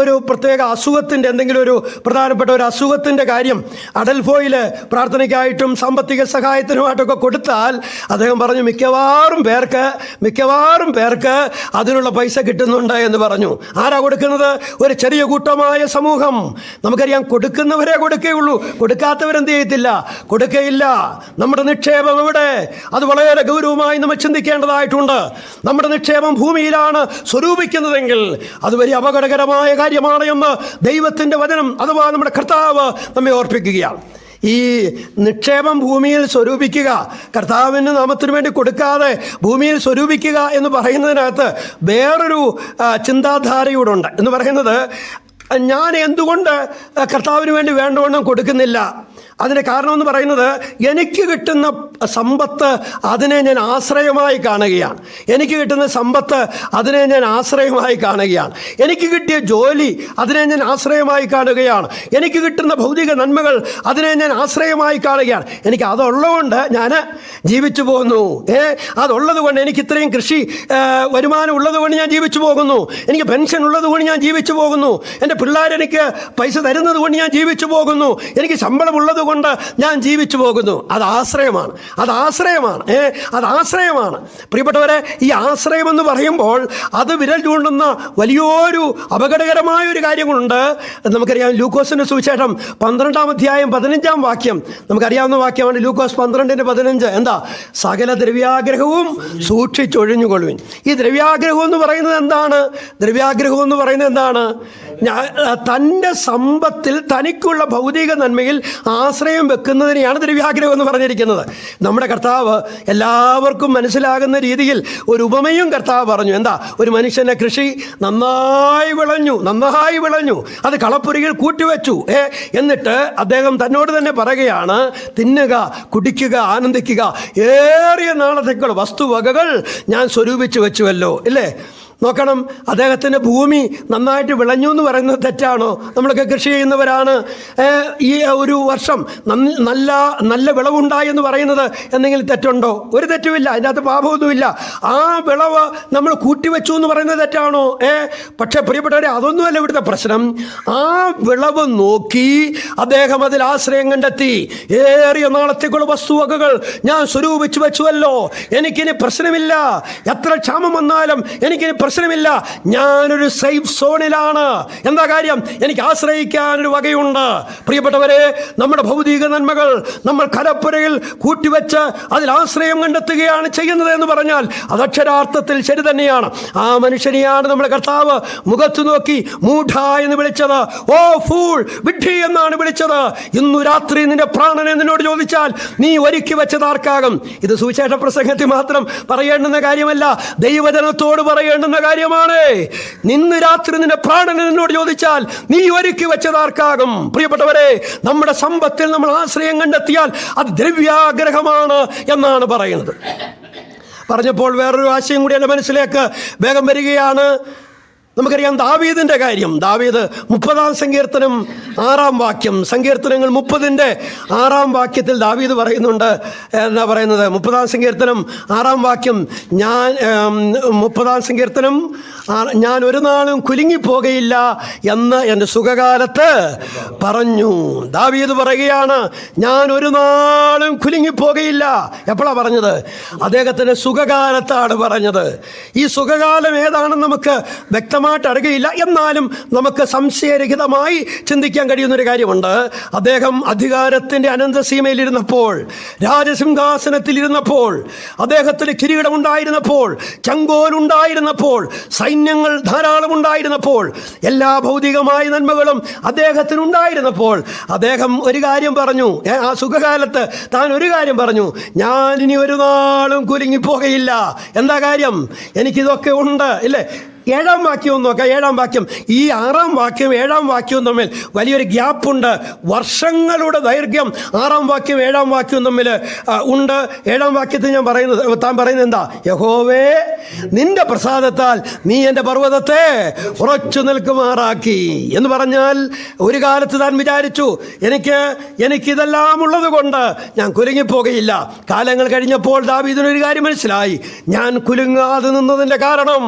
ഒരു പ്രത്യേക അസുഖത്തിൻ്റെ എന്തെങ്കിലും ഒരു പ്രധാനപ്പെട്ട ഒരു അസുഖത്തിൻ്റെ കാര്യം അഡൽഫോയിൽ പ്രാർത്ഥനയ്ക്കായിട്ടും സാമ്പത്തിക സഹായത്തിനുമായിട്ടൊക്കെ കൊടുത്താൽ അദ്ദേഹം പറഞ്ഞു മിക്കവാറും പേർക്ക് അതിനുള്ള പൈസ കിട്ടുന്നുണ്ട് എന്ന് പറഞ്ഞു. ആരാ കൊടുക്കുന്നത്? ഒരു ചെറിയ കൂട്ടമായ സമൂഹം. നമുക്കറിയാം, കൊടുക്കുന്നവരെ കൊടുക്കുകയുള്ളൂ, കൊടുക്കാത്തവരെന്ത് ചെയ്യത്തില്ല, കൊടുക്കയില്ല. നമ്മുടെ നിക്ഷേപം എവിടെ? അത് വളരെ ഗൗരവമായി നമ്മൾ ചിന്തിക്കേണ്ടതായിട്ടുണ്ട്. നമ്മുടെ നിക്ഷേപം ഭൂമിയിലാണ് സ്വരൂപിക്കുന്നതെങ്കിൽ അത് വലിയ അപകടകരമായ കാര്യമാണ് എന്ന് ദൈവത്തിൻ്റെ വചനം അഥവാ നമ്മുടെ കർത്താവ് നമ്മെ ഓർപ്പിക്കുകയാണ്. ഈ നിക്ഷേപം ഭൂമിയിൽ സ്വരൂപിക്കുക, കർത്താവിൻ്റെ നാമത്തിന് വേണ്ടി കൊടുക്കാതെ ഭൂമിയിൽ സ്വരൂപിക്കുക എന്ന് പറയുന്നതിനകത്ത് വേറൊരു ചിന്താധാരയൂടുണ്ട്. എന്ന് പറയുന്നത്, ഞാൻ എന്തുകൊണ്ട് കർത്താവിന് വേണ്ടി വേണ്ടവണ്ണം കൊടുക്കുന്നില്ല? അതിന് കാരണമെന്ന് പറയുന്നത്, എനിക്ക് കിട്ടുന്ന സമ്പത്ത് അതിനെ ഞാൻ ആശ്രയമായി കാണുകയാണ്. എനിക്ക് കിട്ടുന്ന സമ്പത്ത് അതിനെ ഞാൻ ആശ്രയമായി കാണുകയാണ്. എനിക്ക് കിട്ടിയ ജോലി അതിനെ ഞാൻ ആശ്രയമായി കാണുകയാണ്. എനിക്ക് കിട്ടുന്ന ഭൗതിക നന്മകൾ അതിനെ ഞാൻ ആശ്രയമായി കാണുകയാണ്. എനിക്ക് അതുള്ളതുകൊണ്ട് ഞാൻ ജീവിച്ചു പോകുന്നു. അതുള്ളത് കൊണ്ട് എനിക്ക് ഇത്രയും കൃഷി വരുമാനം ഉള്ളത് കൊണ്ട് ഞാൻ ജീവിച്ചു പോകുന്നു. എനിക്ക് പെൻഷൻ ഉള്ളത് കൊണ്ട് ഞാൻ ജീവിച്ചു പോകുന്നു. എൻ്റെ പിള്ളേരെനിക്ക് പൈസ തരുന്നത് കൊണ്ട് ഞാൻ ജീവിച്ചു പോകുന്നു. എനിക്ക് ശമ്പളം ഉള്ളത് കൊണ്ട് ഞാൻ ജീവിച്ചു പോകുന്നു. അത് ആശ്രയമാണ്. പ്രിയപ്പെട്ടവരെ, ഈ ആശ്രയം എന്ന് പറയുമ്പോൾ അത് വിരൽ ചൂണ്ടുന്ന വലിയൊരു അപകടകരമായ ഒരു കാര്യങ്ങളുണ്ട്. നമുക്കറിയാം, ലൂക്കോസിന്റെ സുവിശേഷം 12-ാം അധ്യായം 15-ാം വാക്യം നമുക്കറിയാവുന്ന വാക്യമാണ്. ലൂക്കോസ് 12:15 എന്താ? സകല ദ്രവ്യാഗ്രഹവും സൂക്ഷിച്ചൊഴിഞ്ഞുകൊള്ളുവിൻ. ഈ ദ്രവ്യാഗ്രഹം എന്ന് പറയുന്നത് എന്താണ്? തൻ്റെ സമ്പത്തിൽ തനിക്കുള്ള ഭൗതിക നന്മയിൽ ആശ്രയം വെക്കുന്നതിനെയാണ് ദ്രവ്യാഗ്രഹം എന്ന് പറഞ്ഞിരിക്കുന്നത്. നമ്മുടെ കർത്താവ് എല്ലാവർക്കും മനസ്സിലാകുന്ന രീതിയിൽ ഒരു ഉപമയും കർത്താവ് പറഞ്ഞു. എന്താ? ഒരു മനുഷ്യൻ്റെ കൃഷി നന്നായി വിളഞ്ഞു, അത് കളപ്പുരയിൽ കൂട്ടിവെച്ചു. എന്നിട്ട് അദ്ദേഹം തന്നോട് തന്നെ പറയുകയാണ്, തിന്നുക, കുടിക്കുക, ആനന്ദിക്കുക, ഏറിയ നാളത്തേക്കുള്ള വസ്തുവകകൾ ഞാൻ സ്വരൂപിച്ചു വെച്ചുവല്ലോ, ഇല്ലേ? നോക്കണം, അദ്ദേഹത്തിൻ്റെ ഭൂമി നന്നായിട്ട് വിളഞ്ഞു എന്ന് പറയുന്നത് തെറ്റാണോ? നമ്മളൊക്കെ കൃഷി ചെയ്യുന്നവരാണ്. ഈ ഒരു വർഷം നല്ല വിളവുണ്ടായി എന്ന് പറയുന്നത് എന്തെങ്കിലും തെറ്റുണ്ടോ? ഒരു തെറ്റുമില്ല, അതിനകത്ത് പാപമൊന്നുമില്ല. ആ വിളവ് നമ്മൾ കൂട്ടിവെച്ചു എന്ന് പറയുന്നത് തെറ്റാണോ? പക്ഷേ പ്രിയപ്പെട്ടവരെ, അതൊന്നുമല്ല ഇവിടുത്തെ പ്രശ്നം. ആ വിളവ് നോക്കി അദ്ദേഹം അതിൽ ആശ്രയം കണ്ടെത്തി. ഏറിയ നാളത്തേക്കുള്ള വസ്തുവകകൾ ഞാൻ സ്വരൂപിച്ചു വെച്ചുവല്ലോ, എനിക്കിനി പ്രശ്നമില്ല. എത്ര ക്ഷാമം വന്നാലും എനിക്കിനി പ്രശ്നമില്ല, ഞാനൊരു സേഫ് സോണിലാണ്. എന്താ കാര്യം? എനിക്ക് ആശ്രയിക്കാനൊരു വകയുണ്ട്. പ്രിയപ്പെട്ടവരെ, നമ്മുടെ ഭൗതിക നന്മകൾ നമ്മൾ കലപ്പുരയിൽ കൂട്ടിവെച്ച് അതിൽ ആശ്രയം കണ്ടെത്തുകയാണ് ചെയ്യുന്നത് എന്ന് പറഞ്ഞാൽ അത് അക്ഷരാർത്ഥത്തിൽ ശരി തന്നെയാണ്. ആ മനുഷ്യനെയാണ് നമ്മുടെ കർത്താവ് മുഖത്ത് നോക്കി മൂഢ എന്ന് വിളിച്ചത്. ഓ ഫൂൾ, വിഡ്ഢി എന്നാണ് വിളിച്ചത്. ഇന്നു രാത്രി നിന്റെ പ്രാണനെ നിന്നോട് ചോദിച്ചാൽ നീ ഒരുക്കി വെച്ചതാർക്കാകും? ഇത് സുവിശേഷ പ്രസംഗത്തിൽ മാത്രം പറയേണ്ടുന്ന കാര്യമല്ല, ദൈവജനത്തോട് പറയേണ്ടുന്ന കാര്യമാണ്. ഇന്ന് രാത്രി നിന്റെ പ്രാണനെ നിന്നോട് ചോദിച്ചാൽ നീ ഒരുക്കി വെച്ചതാർക്കാകും? പ്രിയപ്പെട്ടവരെ, നമ്മുടെ സമ്പത്തിൽ നമ്മൾ ആശ്രയം കണ്ടെത്തിയാൽ അത് ദ്രവ്യാഗ്രഹമാണ് എന്നാണ് പറയുന്നത്. പറഞ്ഞപ്പോൾ വേറൊരു ആശയം കൂടി എൻ്റെ മനസ്സിലേക്ക് വേഗം വരികയാണ്. നമുക്കറിയാം ദാവീദിൻ്റെ കാര്യം. ദാവീദ് 30-ാം സങ്കീർത്തനം 6-ാം വാക്യം, സങ്കീർത്തനങ്ങൾ 30-ന്റെ 6-ാം വാക്യത്തിൽ ദാവീദ് പറയുന്നുണ്ട്. എന്താ പറയുന്നത്? 30-ാം സങ്കീർത്തനം 6-ാം വാക്യം, 30-ാം സങ്കീർത്തനം, ഞാൻ ഒരു നാളും കുലുങ്ങിപ്പോകയില്ല എന്ന് എൻ്റെ സുഖകാലത്ത് പറഞ്ഞു. ദാവീദ് പറയുകയാണ്, ഞാൻ ഒരു നാളും കുലുങ്ങിപ്പോകയില്ല. എപ്പോഴാണ് പറഞ്ഞത്? അദ്ദേഹത്തിൻ്റെ സുഖകാലത്താണ് പറഞ്ഞത്. ഈ സുഖകാലം ഏതാണെന്ന് നമുക്ക് വ്യക്തമായിട്ട് അറിയുകയില്ല. എന്നാലും നമുക്ക് സംശയരഹിതമായി ചിന്തിക്കാൻ കഴിയുന്നൊരു കാര്യമുണ്ട്. അദ്ദേഹം അധികാരത്തിൻ്റെ അനന്തസീമയിലിരുന്നപ്പോൾ, രാജസിംഹാസനത്തിലിരുന്നപ്പോൾ, അദ്ദേഹത്തിന് കിരീടമുണ്ടായിരുന്നപ്പോൾ, ചങ്കോലുണ്ടായിരുന്നപ്പോൾ, സൈന്യങ്ങൾ ധാരാളം ഉണ്ടായിരുന്നപ്പോൾ, എല്ലാ ഭൗതികമായ നന്മകളും അദ്ദേഹത്തിനുണ്ടായിരുന്നപ്പോൾ അദ്ദേഹം ഒരു കാര്യം പറഞ്ഞു. ആ സുഖകാലത്ത് താൻ ഒരു കാര്യം പറഞ്ഞു, ഞാനിനി ഒരു നാളും കുലുങ്ങിപ്പോകയില്ല. എന്താ കാര്യം? എനിക്കിതൊക്കെ ഉണ്ട്, ഇല്ലേ? 7-ാം വാക്യവും നോക്കാം. 7-ാം വാക്യം, ഈ 6-ാം വാക്യവും 7-ാം വാക്യവും തമ്മിൽ വലിയൊരു ഗ്യാപ്പുണ്ട്. വർഷങ്ങളുടെ ദൈർഘ്യം 6-ാം വാക്യം 7-ാം വാക്യവും തമ്മിൽ ഉണ്ട്. 7-ാം വാക്യത്തിൽ താൻ പറയുന്നത് എന്താ? യഹോവേ, നിന്റെ പ്രസാദത്താൽ നീ എൻ്റെ പർവ്വതത്തെ ഉറച്ചു നിൽക്കുമാറാക്കി എന്ന് പറഞ്ഞാൽ ഒരു കാലത്ത് താൻ വിചാരിച്ചു, എനിക്കിതെല്ലാം ഉള്ളത് കൊണ്ട് ഞാൻ കുലുങ്ങിപ്പോകയില്ല. കാലങ്ങൾ കഴിഞ്ഞപ്പോൾ ദാവീദിനൊരു കാര്യം മനസ്സിലായി. ഞാൻ കുലുങ്ങാതെ നിന്നതിൻ്റെ കാരണം,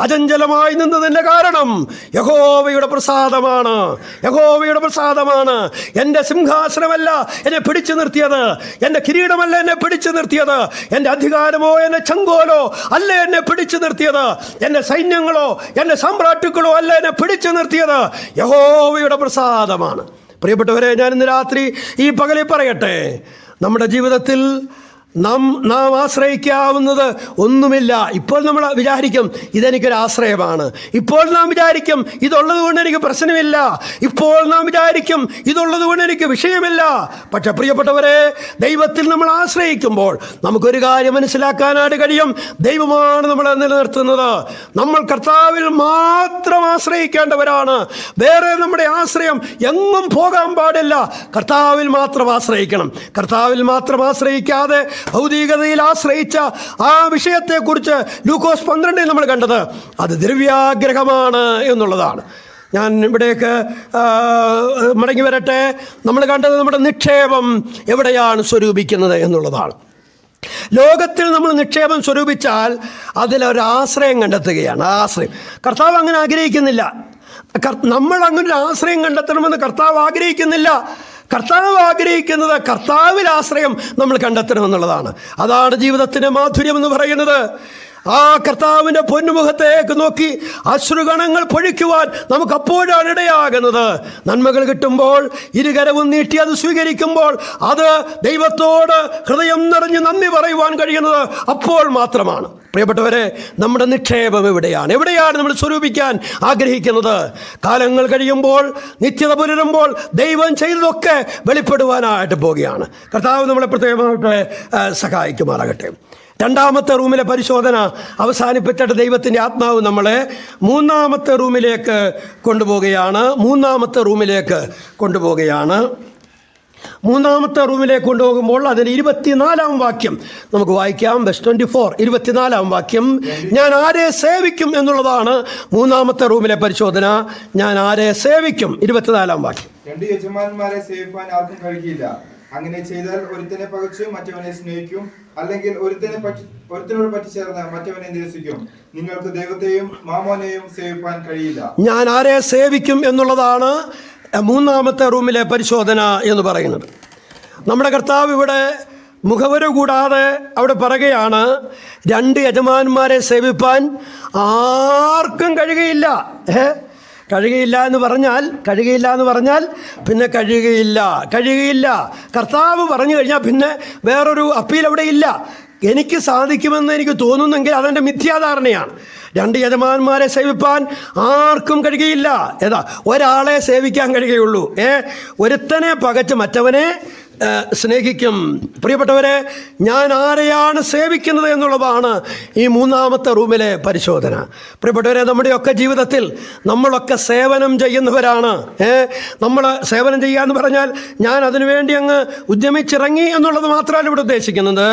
അചഞ്ചലമായി നിന്നതിൻ്റെ കാരണം യഹോവയുടെ പ്രസാദമാണ്. യഹോവയുടെ പ്രസാദമാണ്. എൻ്റെ സിംഹാസനമല്ല എന്നെ പിടിച്ചു നിർത്തിയത്, എൻ്റെ കിരീടമല്ല എന്നെ പിടിച്ചു നിർത്തിയത്, എൻ്റെ അധികാരമോ എൻ്റെ ചങ്കോലോ അല്ല എന്നെ പിടിച്ചു നിർത്തിയത്, എൻ്റെ സൈന്യങ്ങളോ എൻ്റെ സാമ്രാട്ടുക്കളോ അല്ല എന്നെ പിടിച്ചു നിർത്തിയത്, യഹോവയുടെ പ്രസാദമാണ്. പ്രിയപ്പെട്ടവരെ, ഞാൻ ഇന്ന് രാത്രി ഈ പകലിൽ പറയട്ടെ, നമ്മുടെ ജീവിതത്തിൽ നാം ആശ്രയിക്കാവുന്നത് ഒന്നുമില്ല. ഇപ്പോൾ നമ്മൾ വിചാരിക്കും ഇതെനിക്കൊരു ആശ്രയമാണ്. ഇപ്പോൾ നാം വിചാരിക്കും ഇതുള്ളത് കൊണ്ട് എനിക്ക് പ്രശ്നമില്ല. ഇപ്പോൾ നാം വിചാരിക്കും ഇതുള്ളത് കൊണ്ട് എനിക്ക് വിഷയമില്ല. പക്ഷെ പ്രിയപ്പെട്ടവരെ, ദൈവത്തിൽ നമ്മൾ ആശ്രയിക്കുമ്പോൾ നമുക്കൊരു കാര്യം മനസ്സിലാക്കാനായിട്ട് കഴിയും. ദൈവമാണ് നമ്മളെ നിലനിർത്തുന്നത്. നമ്മൾ കർത്താവിൽ മാത്രം ആശ്രയിക്കേണ്ടവരാണ്. വേറെ നമ്മുടെ ആശ്രയം എങ്ങും പോകാൻ പാടില്ല. കർത്താവിൽ മാത്രം ആശ്രയിക്കണം. കർത്താവിൽ മാത്രം ആശ്രയിക്കാതെ ഭൗതികതയിൽ ആശ്രയിച്ച ആ വിഷയത്തെക്കുറിച്ച് ലൂക്കോസ് 12 നമ്മൾ കണ്ടത് അത് ദ്രവ്യാഗ്രഹമാണ് എന്നുള്ളതാണ്. ഞാൻ ഇവിടേക്ക് മടങ്ങി വരട്ടെ. നമ്മൾ കണ്ടത് നമ്മുടെ നിക്ഷേപം എവിടെയാണ് സ്വരൂപിക്കുന്നത് എന്നുള്ളതാണ്. ലോകത്തിൽ നമ്മൾ നിക്ഷേപം സ്വരൂപിച്ചാൽ അതിലൊരാശ്രയം കണ്ടെത്തുകയാണ്. ആശ്രയം കർത്താവ് അങ്ങനെ ആഗ്രഹിക്കുന്നില്ല. നമ്മൾ അങ്ങനെ ഒരു ആശ്രയം കണ്ടെത്തണമെന്ന് കർത്താവ് ആഗ്രഹിക്കുന്നില്ല. കർത്താവ് ആഗ്രഹിക്കുന്നത് കർത്താവിൽ ആശ്രയം നമ്മൾ കണ്ടെത്തണമെന്നുള്ളതാണ്. അതാണ് ജീവിതത്തിൻ്റെ മാധുര്യം എന്ന് പറയുന്നത്. ആ കർത്താവിൻ്റെ പൊന്നുമുഖത്തേക്ക് നോക്കി അശ്രുഗണങ്ങൾ പൊഴിക്കുവാൻ നമുക്ക് അപ്പോഴാണ് ഇടയാകുന്നത്. നന്മകൾ കിട്ടുമ്പോൾ ഇരുകരവും നീട്ടി അത് സ്വീകരിക്കുമ്പോൾ അത് ദൈവത്തോട് ഹൃദയം നിറഞ്ഞ് നന്ദി പറയുവാൻ കഴിയുന്നത് അപ്പോൾ മാത്രമാണ്. പ്രിയപ്പെട്ടവരെ, നമ്മുടെ നിക്ഷേപം എവിടെയാണ് നമ്മൾ സ്വരൂപിക്കാൻ ആഗ്രഹിക്കുന്നത്? കാലങ്ങൾ കഴിയുമ്പോൾ, നിത്യത പുലരുമ്പോൾ ദൈവം ചെയ്തതൊക്കെ വെളിപ്പെടുവാനായിട്ട് പോവുകയാണ്. കർത്താവ് നമ്മളെ പ്രത്യേകമായിട്ട് സഹായിക്കുമാറാകട്ടെ. രണ്ടാമത്തെ റൂമിലെ പരിശോധന അവസാനിപ്പിച്ചിട്ട് ദൈവത്തിൻ്റെ ആത്മാവ് നമ്മളെ മൂന്നാമത്തെ റൂമിലേക്ക് കൊണ്ടുപോവുകയാണ്. മൂന്നാമത്തെ റൂമിലേക്ക് കൊണ്ടുപോകുമ്പോൾ അതിന് 24-ാം വാക്യം നമുക്ക് വായിക്കാം. വെസ് 24 24-ാം വാക്യം, ഞാൻ ആരെ സേവിക്കും എന്നുള്ളതാണ് മൂന്നാമത്തെ റൂമിലെ പരിശോധന. ഞാൻ ആരെ സേവിക്കും? 24-ാം വാക്യം. 2 യജമാനന്മാരെ സേവിപ്പാൻ ആർക്കും കഴിയില്ല. അങ്ങനെ ചെയ്താൽ ഒരുത്തനെ പകച്ച് മറ്റവനെ സ്നേഹിക്കും, അല്ലെങ്കിൽ ഒരുത്തനോട് പറ്റിച്ചേർന്ന് മറ്റവനെ നിരസിക്കും. നിങ്ങൾക്ക് ദൈവത്തെയും മാമോനെയും സേവിപ്പാൻ കഴിയില്ല. ഞാൻ ആരെ സേവിക്കും എന്നുള്ളതാണ് മൂന്നാമത്തെ റൂമിലെ പരിശോധന എന്ന് പറയുന്നത്. നമ്മുടെ കർത്താവ് ഇവിടെ മുഖവര കൂടാതെ അവിടെ പറയുകയാണ്, 2 യജമാനന്മാരെ സേവിപ്പാൻ ആർക്കും കഴിയുകയില്ല. കഴിയുകയില്ല എന്ന് പറഞ്ഞാൽ പിന്നെ കഴിയുകയില്ല. കർത്താവ് പറഞ്ഞു കഴിഞ്ഞാൽ പിന്നെ വേറൊരു അപ്പീൽ അവിടെ ഇല്ല. എനിക്ക് സാധിക്കുമെന്ന് എനിക്ക് തോന്നുന്നെങ്കിൽ അതെൻ്റെ മിഥ്യാധാരണയാണ്. 2 യജമാനന്മാരെ സേവിപ്പാൻ ആർക്കും കഴിയുകയില്ല. ഒരാളെ സേവിക്കാൻ കഴിയുകയുള്ളൂ. ഒരുത്തനെ പകച്ച് മറ്റവനെ സ്നേഹിക്കും. പ്രിയപ്പെട്ടവരെ, ഞാൻ ആരെയാണ് സേവിക്കുന്നത് എന്നുള്ളതാണ് ഈ 3ാമത്തെ റൂമിലെ പരിശോധന. പ്രിയപ്പെട്ടവരെ, നമ്മുടെയൊക്കെ ജീവിതത്തിൽ നമ്മളൊക്കെ സേവനം ചെയ്യുന്നവരാണ്. നമ്മൾ സേവനം ചെയ്യുക എന്ന് പറഞ്ഞാൽ ഞാൻ അതിനുവേണ്ടി അങ്ങ് ഉദ്യമിച്ചിറങ്ങി എന്നുള്ളത് മാത്രമല്ല ഇവിടെ ഉദ്ദേശിക്കുന്നത്.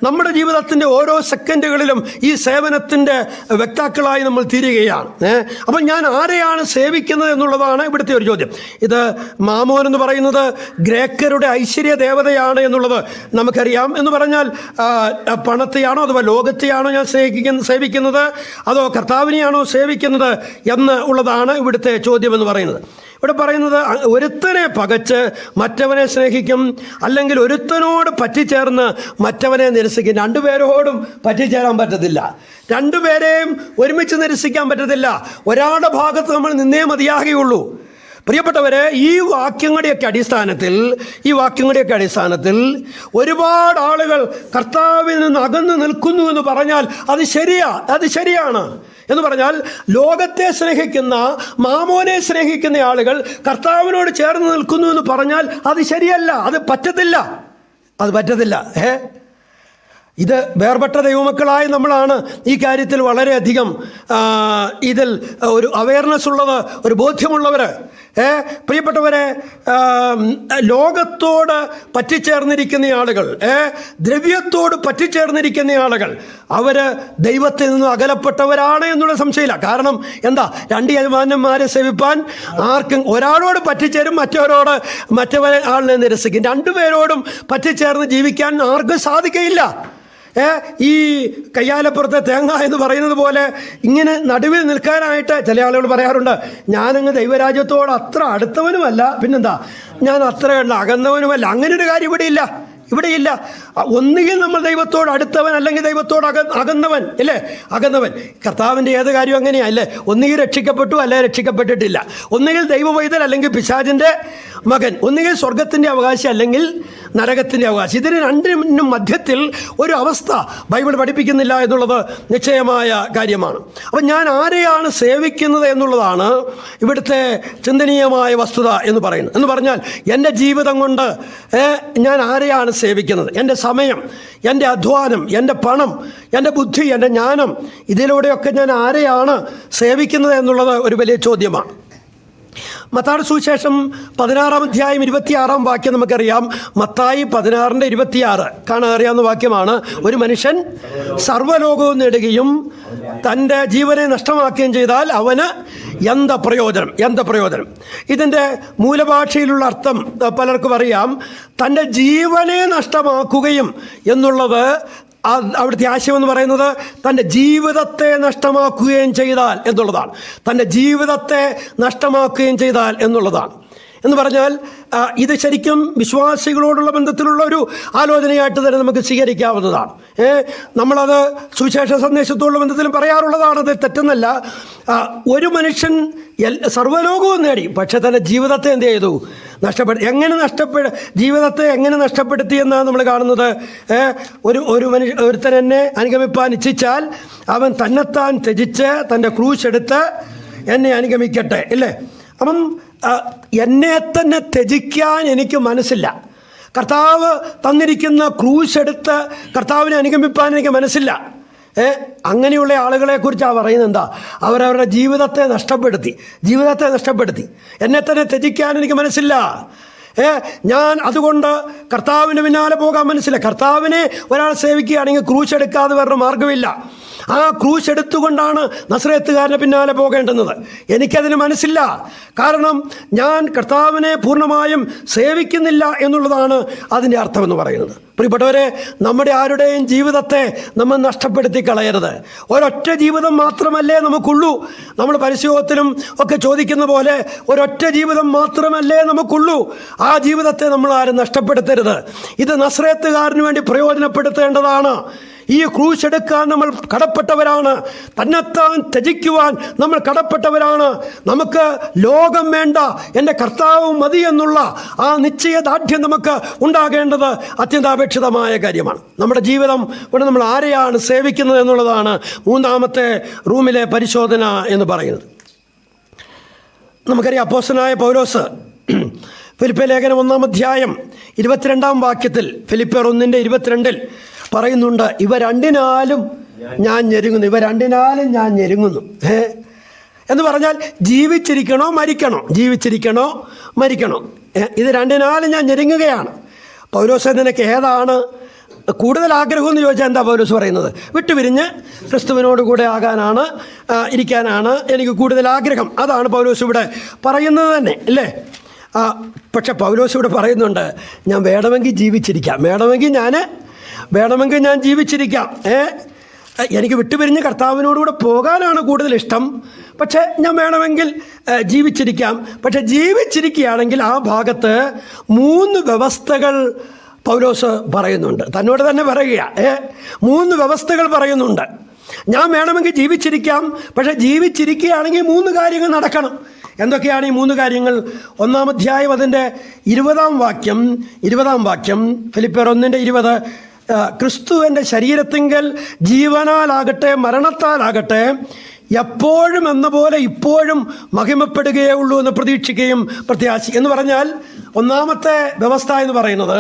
നമ്മുടെ ജീവിതത്തിൻ്റെ ഓരോ സെക്കൻഡുകളിലും ഈ സേവനത്തിൻ്റെ വ്യക്താക്കളായി നമ്മൾ തീരുകയാണ്. അപ്പം ഞാൻ ആരെയാണ് സേവിക്കുന്നത് എന്നുള്ളതാണ് ഇവിടുത്തെ ഒരു ചോദ്യം. ഇത് മാമോൻ എന്ന് പറയുന്നത് ഗ്രേക്കരുടെ ഐശ്വര്യ ദേവതയാണ് എന്നുള്ളത് നമുക്കറിയാം. എന്ന് പറഞ്ഞാൽ പണത്തെയാണോ അഥവാ ലോകത്തെയാണോ ഞാൻ സേവിക്കുന്നത്, അതോ കർത്താവിനെയാണോ സേവിക്കുന്നത് എന്ന് ഉള്ളതാണ് ഇവിടുത്തെ ചോദ്യം എന്ന് പറയുന്നത്. ഇവിടെ പറയുന്നത് ഒരുത്തനെ പകച്ച് മറ്റവനെ സ്നേഹിക്കും, അല്ലെങ്കിൽ ഒരുത്തനോട് പറ്റിച്ചേർന്ന് മറ്റവനെ നിരസിക്കും. 2 പേരോടും പറ്റിച്ചേരാൻ പറ്റത്തില്ല, 2 പേരെയും ഒരുമിച്ച് നിരസിക്കാൻ പറ്റത്തില്ല. ഒരാളുടെ ഭാഗത്ത് നമ്മൾ നിന്നേ മതിയാകുകയുള്ളൂ. പ്രിയപ്പെട്ടവരെ, ഈ വാക്യങ്ങളുടെയൊക്കെ അടിസ്ഥാനത്തിൽ ഒരുപാട് ആളുകൾ കർത്താവിൽ നിന്ന് അകന്നു നിൽക്കുന്നു എന്ന് പറഞ്ഞാൽ അത് ശരിയാണ്. എന്ന് പറഞ്ഞാൽ ലോകത്തെ സ്നേഹിക്കുന്ന, മാമോനെ സ്നേഹിക്കുന്ന ആളുകൾ കർത്താവിനോട് ചേർന്ന് നിൽക്കുന്നു എന്ന് പറഞ്ഞാൽ അത് ശരിയല്ല, അത് പറ്റത്തില്ല. ഇത് വേർപെട്ട ദൈവമക്കളായ നമ്മളാണ് ഈ കാര്യത്തിൽ വളരെയധികം ഇതിൽ ഒരു അവയർനെസ് ഉള്ളത്, ഒരു ബോധ്യമുള്ളവർ. പ്രിയപ്പെട്ടവരെ, ലോകത്തോട് പറ്റിച്ചേർന്നിരിക്കുന്ന ആളുകൾ, ദ്രവ്യത്തോട് പറ്റിച്ചേർന്നിരിക്കുന്ന ആളുകൾ, അവർ ദൈവത്തിൽ നിന്ന് അകലപ്പെട്ടവരാണ് എന്നുള്ള സംശയമില്ല. കാരണം എന്താ? 2 യജമാനന്മാരെ സേവിപ്പാൻ ആർക്കും, ഒരാളോട് പറ്റിച്ചേരും, മറ്റവരെ ആളിനെ നിരസിക്കും. 2 പേരോടും പറ്റിച്ചേർന്ന് ജീവിക്കാൻ ആർക്കും സാധിക്കുകയില്ല. ഈ കയ്യാലപ്പുറത്തെ തേങ്ങ എന്ന് പറയുന്നത് പോലെ ഇങ്ങനെ നടുവിൽ നിൽക്കാനായിട്ട് ചില ആളുകൾ പറയാറുണ്ട്, ഞാനങ്ങ് ദൈവരാജ്യത്തോട് അത്ര അടുത്തവനുമല്ല, പിന്നെന്താ ഞാൻ അത്ര അകന്നവനുമല്ല. അങ്ങനെ ഒരു കാര്യം ഇവിടെയില്ല. ഒന്നുകിൽ നമ്മൾ ദൈവത്തോട് അടുത്തവൻ, അല്ലെങ്കിൽ ദൈവത്തോട് അകന്നവൻ. അകന്നവൻ. കർത്താവിൻ്റെ ഏത് കാര്യം അങ്ങനെയാ, ഒന്നുകിൽ രക്ഷിക്കപ്പെട്ടു, അല്ലെങ്കിൽ രക്ഷിക്കപ്പെട്ടിട്ടില്ല. ഒന്നുകിൽ ദൈവവൈതൽ, അല്ലെങ്കിൽ പിശാചിൻ്റെ മകൻ. ഒന്നുകിൽ സ്വർഗത്തിൻ്റെ അവകാശി, അല്ലെങ്കിൽ നരകത്തിൻ്റെ അവകാശി. ഇതിന് 2നും മധ്യത്തിൽ ഒരു അവസ്ഥ ബൈബിൾ പഠിപ്പിക്കുന്നില്ല എന്നുള്ളത് നിശ്ചയമായ കാര്യമാണ്. അപ്പം ഞാൻ ആരെയാണ് സേവിക്കുന്നത് എന്നുള്ളതാണ് ഇവിടുത്തെ ചിന്തനീയമായ വസ്തുത എന്ന് പറയുന്നത്. എന്ന് പറഞ്ഞാൽ എൻ്റെ ജീവിതം കൊണ്ട് ഞാൻ ആരെയാണ് സേവിക്കുന്നത്? എൻ്റെ സമയം, എൻ്റെ അധ്വാനം, എൻ്റെ പണം, എൻ്റെ ബുദ്ധി, എൻ്റെ ജ്ഞാനം, ഇതിലൂടെയൊക്കെ ഞാൻ ആരെയാണ് സേവിക്കുന്നത് എന്നുള്ളത് ഒരു വലിയ ചോദ്യമാണ്. മത്തായിയുടെ സുവിശേഷം 16-ാം അധ്യായം 26-ാം വാക്യം നമുക്കറിയാം. മത്തായി 16:26 കാണാൻ അറിയാവുന്ന വാക്യമാണ്. ഒരു മനുഷ്യൻ സർവ്വലോകവും നേടുകയും തൻ്റെ ജീവനെ നഷ്ടമാക്കുകയും ചെയ്താൽ അവന് എന്ത് പ്രയോജനം? ഇതിൻ്റെ മൂലഭാഷയിലുള്ള അർത്ഥം പലർക്കും അറിയാം. തൻ്റെ ജീവനെ നഷ്ടമാക്കുകയും എന്നുള്ളത്, അവിടുത്തെ ആശയം എന്ന് പറയുന്നത് തൻ്റെ ജീവിതത്തെ നഷ്ടമാക്കുകയും ചെയ്താൽ എന്നുള്ളതാണ്. എന്ന് പറഞ്ഞാൽ ഇത് ശരിക്കും വിശ്വാസികളോടുള്ള ബന്ധത്തിലുള്ള ഒരു ആലോചനയായിട്ട് തന്നെ നമുക്ക് സ്വീകരിക്കാവുന്നതാണ്. നമ്മളത് സുവിശേഷ സന്ദേശത്തോടുള്ള ബന്ധത്തിലും പറയാറുള്ളതാണ്, അത് തെറ്റെന്നല്ല. ഒരു മനുഷ്യൻ സർവ്വലോകവും നേടി, പക്ഷെ തൻ്റെ ജീവിതത്തെ എന്ത് ചെയ്തു? ജീവിതത്തെ എങ്ങനെ നഷ്ടപ്പെടുത്തി എന്നാണ് നമ്മൾ കാണുന്നത്. ഒരുത്തൻ എന്നെ അനുഗമിപ്പാൻ ഇച്ഛിച്ചാൽ അവൻ തന്നെത്താൻ ത്യജിച്ച് തൻ്റെ ക്രൂശ് എടുത്ത് എന്നെ അനുഗമിക്കട്ടെ. അപ്പം എന്നെ തന്നെ ത്യജിക്കാൻ എനിക്ക് മനസ്സില്ല. കർത്താവ് തന്നിരിക്കുന്ന ക്രൂശ് എടുത്ത് കർത്താവിനെ അനുഗമിപ്പാൻ എനിക്ക് മനസ്സില്ല. അങ്ങനെയുള്ള ആളുകളെക്കുറിച്ചാണ് പറയുന്നത്. എന്താ? അവരവരുടെ ജീവിതത്തെ നഷ്ടപ്പെടുത്തി. എന്നെ തന്നെ ത്യജിക്കാൻ എനിക്ക് മനസ്സില്ല. ഞാൻ അതുകൊണ്ട് കർത്താവിന് പിന്നാലെ പോകാൻ മനസ്സില്ല. കർത്താവിനെ ഒരാൾ സേവിക്കുകയാണെങ്കിൽ ക്രൂശ് എടുക്കാതെ വേറെ മാർഗമില്ല. ആ ക്രൂശ് എടുത്തുകൊണ്ടാണ് നസ്രയത്തുകാരന് പിന്നാലെ പോകേണ്ടുന്നത്. എനിക്കതിന് മനസ്സില്ല. കാരണം ഞാൻ കർത്താവിനെ പൂർണ്ണമായും സേവിക്കുന്നില്ല എന്നുള്ളതാണ് അതിൻ്റെ അർത്ഥമെന്ന് പറയുന്നത്. പ്രിയപ്പെട്ടവരെ, നമ്മുടെ ആരുടെയും ജീവിതത്തെ നമ്മൾ നഷ്ടപ്പെടുത്തി കളയരുത്. ഒരൊറ്റ ജീവിതം മാത്രമല്ലേ നമുക്കുള്ളൂ. നമ്മൾ പരസ്യത്തിലും ഒക്കെ ചോദിക്കുന്ന പോലെ ഒരൊറ്റ ജീവിതം മാത്രമല്ലേ നമുക്കുള്ളൂ. ആ ജീവിതത്തെ നമ്മൾ ആരും നഷ്ടപ്പെടുത്തരുത്. ഇത് നസ്രയത്തുകാരന് വേണ്ടി പ്രയോജനപ്പെടുത്തേണ്ടതാണ്. ഈ ക്രൂശ് എടുക്കാൻ നമ്മൾ കടപ്പെട്ടവരാണ്. തന്നെത്താൻ ത്യജിക്കുവാൻ നമ്മൾ കടപ്പെട്ടവരാണ്. നമുക്ക് ലോകം വേണ്ട, എൻ്റെ കർത്താവ് മതി എന്നുള്ള ആ നിശ്ചയദാർഢ്യം നമുക്ക് ഉണ്ടാകേണ്ടത് അത്യന്താപേക്ഷിതമായ കാര്യമാണ്. നമ്മുടെ ജീവിതം കൊണ്ട് നമ്മൾ ആരെയാണ് സേവിക്കുന്നത് എന്നുള്ളതാണ് മൂന്നാമത്തെ റൂമിലെ പരിശോധന എന്ന് പറയുന്നത്. നമുക്കറിയാം, അപ്പോസ്തലനായ പൗലോസ് ഫിലിപ്പിയ ലേഖനം 1-ാം അധ്യായം 22-ാം വാക്യത്തിൽ, ഫിലിപ്പിയർ 1:22 പറയുന്നുണ്ട്, ഇവ രണ്ടിനാലും ഞാൻ ഞെരുങ്ങുന്നു. ഇവ രണ്ടിനാലും ഞാൻ ഞെരുങ്ങുന്നു എന്ന് പറഞ്ഞാൽ ജീവിച്ചിരിക്കണോ മരിക്കണോ, ജീവിച്ചിരിക്കണോ മരിക്കണോ, ഇത് രണ്ടിനാലും ഞാൻ ഞെരുങ്ങുകയാണ്. പൗലോസ്, നിനക്ക് ഏതാണ് കൂടുതൽ ആഗ്രഹം എന്ന് ചോദിച്ചാൽ എന്താ പൗലോസ് പറയുന്നത്? വിട്ടുപിരിഞ്ഞ് ക്രിസ്തുവിനോട് കൂടെ ആകാനാണ്, ഇരിക്കാനാണ് എനിക്ക് കൂടുതൽ ആഗ്രഹം. അതാണ് പൗലോസ് ഇവിടെ പറയുന്നത് തന്നെ, അല്ലേ? പക്ഷെ പൗലോസ് ഇവിടെ പറയുന്നുണ്ട്, ഞാൻ വേണമെങ്കിൽ ജീവിച്ചിരിക്കാം, വേണമെങ്കിൽ ഞാൻ ജീവിച്ചിരിക്കാം. എനിക്ക് വിട്ടുപിരിഞ്ഞ് കർത്താവിനോടുകൂടെ പോകാനാണ് കൂടുതൽ ഇഷ്ടം. പക്ഷേ ഞാൻ വേണമെങ്കിൽ ജീവിച്ചിരിക്കാം. പക്ഷെ ജീവിച്ചിരിക്കുകയാണെങ്കിൽ ആ ഭാഗത്ത് 3 വ്യവസ്ഥകൾ പൗലോസ് പറയുന്നുണ്ട്. തന്നോട് തന്നെ പറയുക, 3 വ്യവസ്ഥകൾ പറയുന്നുണ്ട്. ഞാൻ വേണമെങ്കിൽ ജീവിച്ചിരിക്കാം, പക്ഷെ ജീവിച്ചിരിക്കുകയാണെങ്കിൽ 3 കാര്യങ്ങൾ നടക്കണം. എന്തൊക്കെയാണ് ഈ 3 കാര്യങ്ങൾ? 1-ാം അധ്യായം അതിൻ്റെ 20-ാം വാക്യം, ഫിലിപ്പിയർ 1:20, ക്രിസ്തു എൻ്റെ ശരീരത്തിങ്കൽ ജീവനാലാകട്ടെ മരണത്താലാകട്ടെ എപ്പോഴും എന്ന പോലെ ഇപ്പോഴും മഹിമപ്പെടുകയേ ഉള്ളൂ എന്ന് പ്രതീക്ഷിക്കുകയും എന്ന് പറഞ്ഞാൽ, ഒന്നാമത്തെ വ്യവസ്ഥ എന്ന് പറയുന്നത്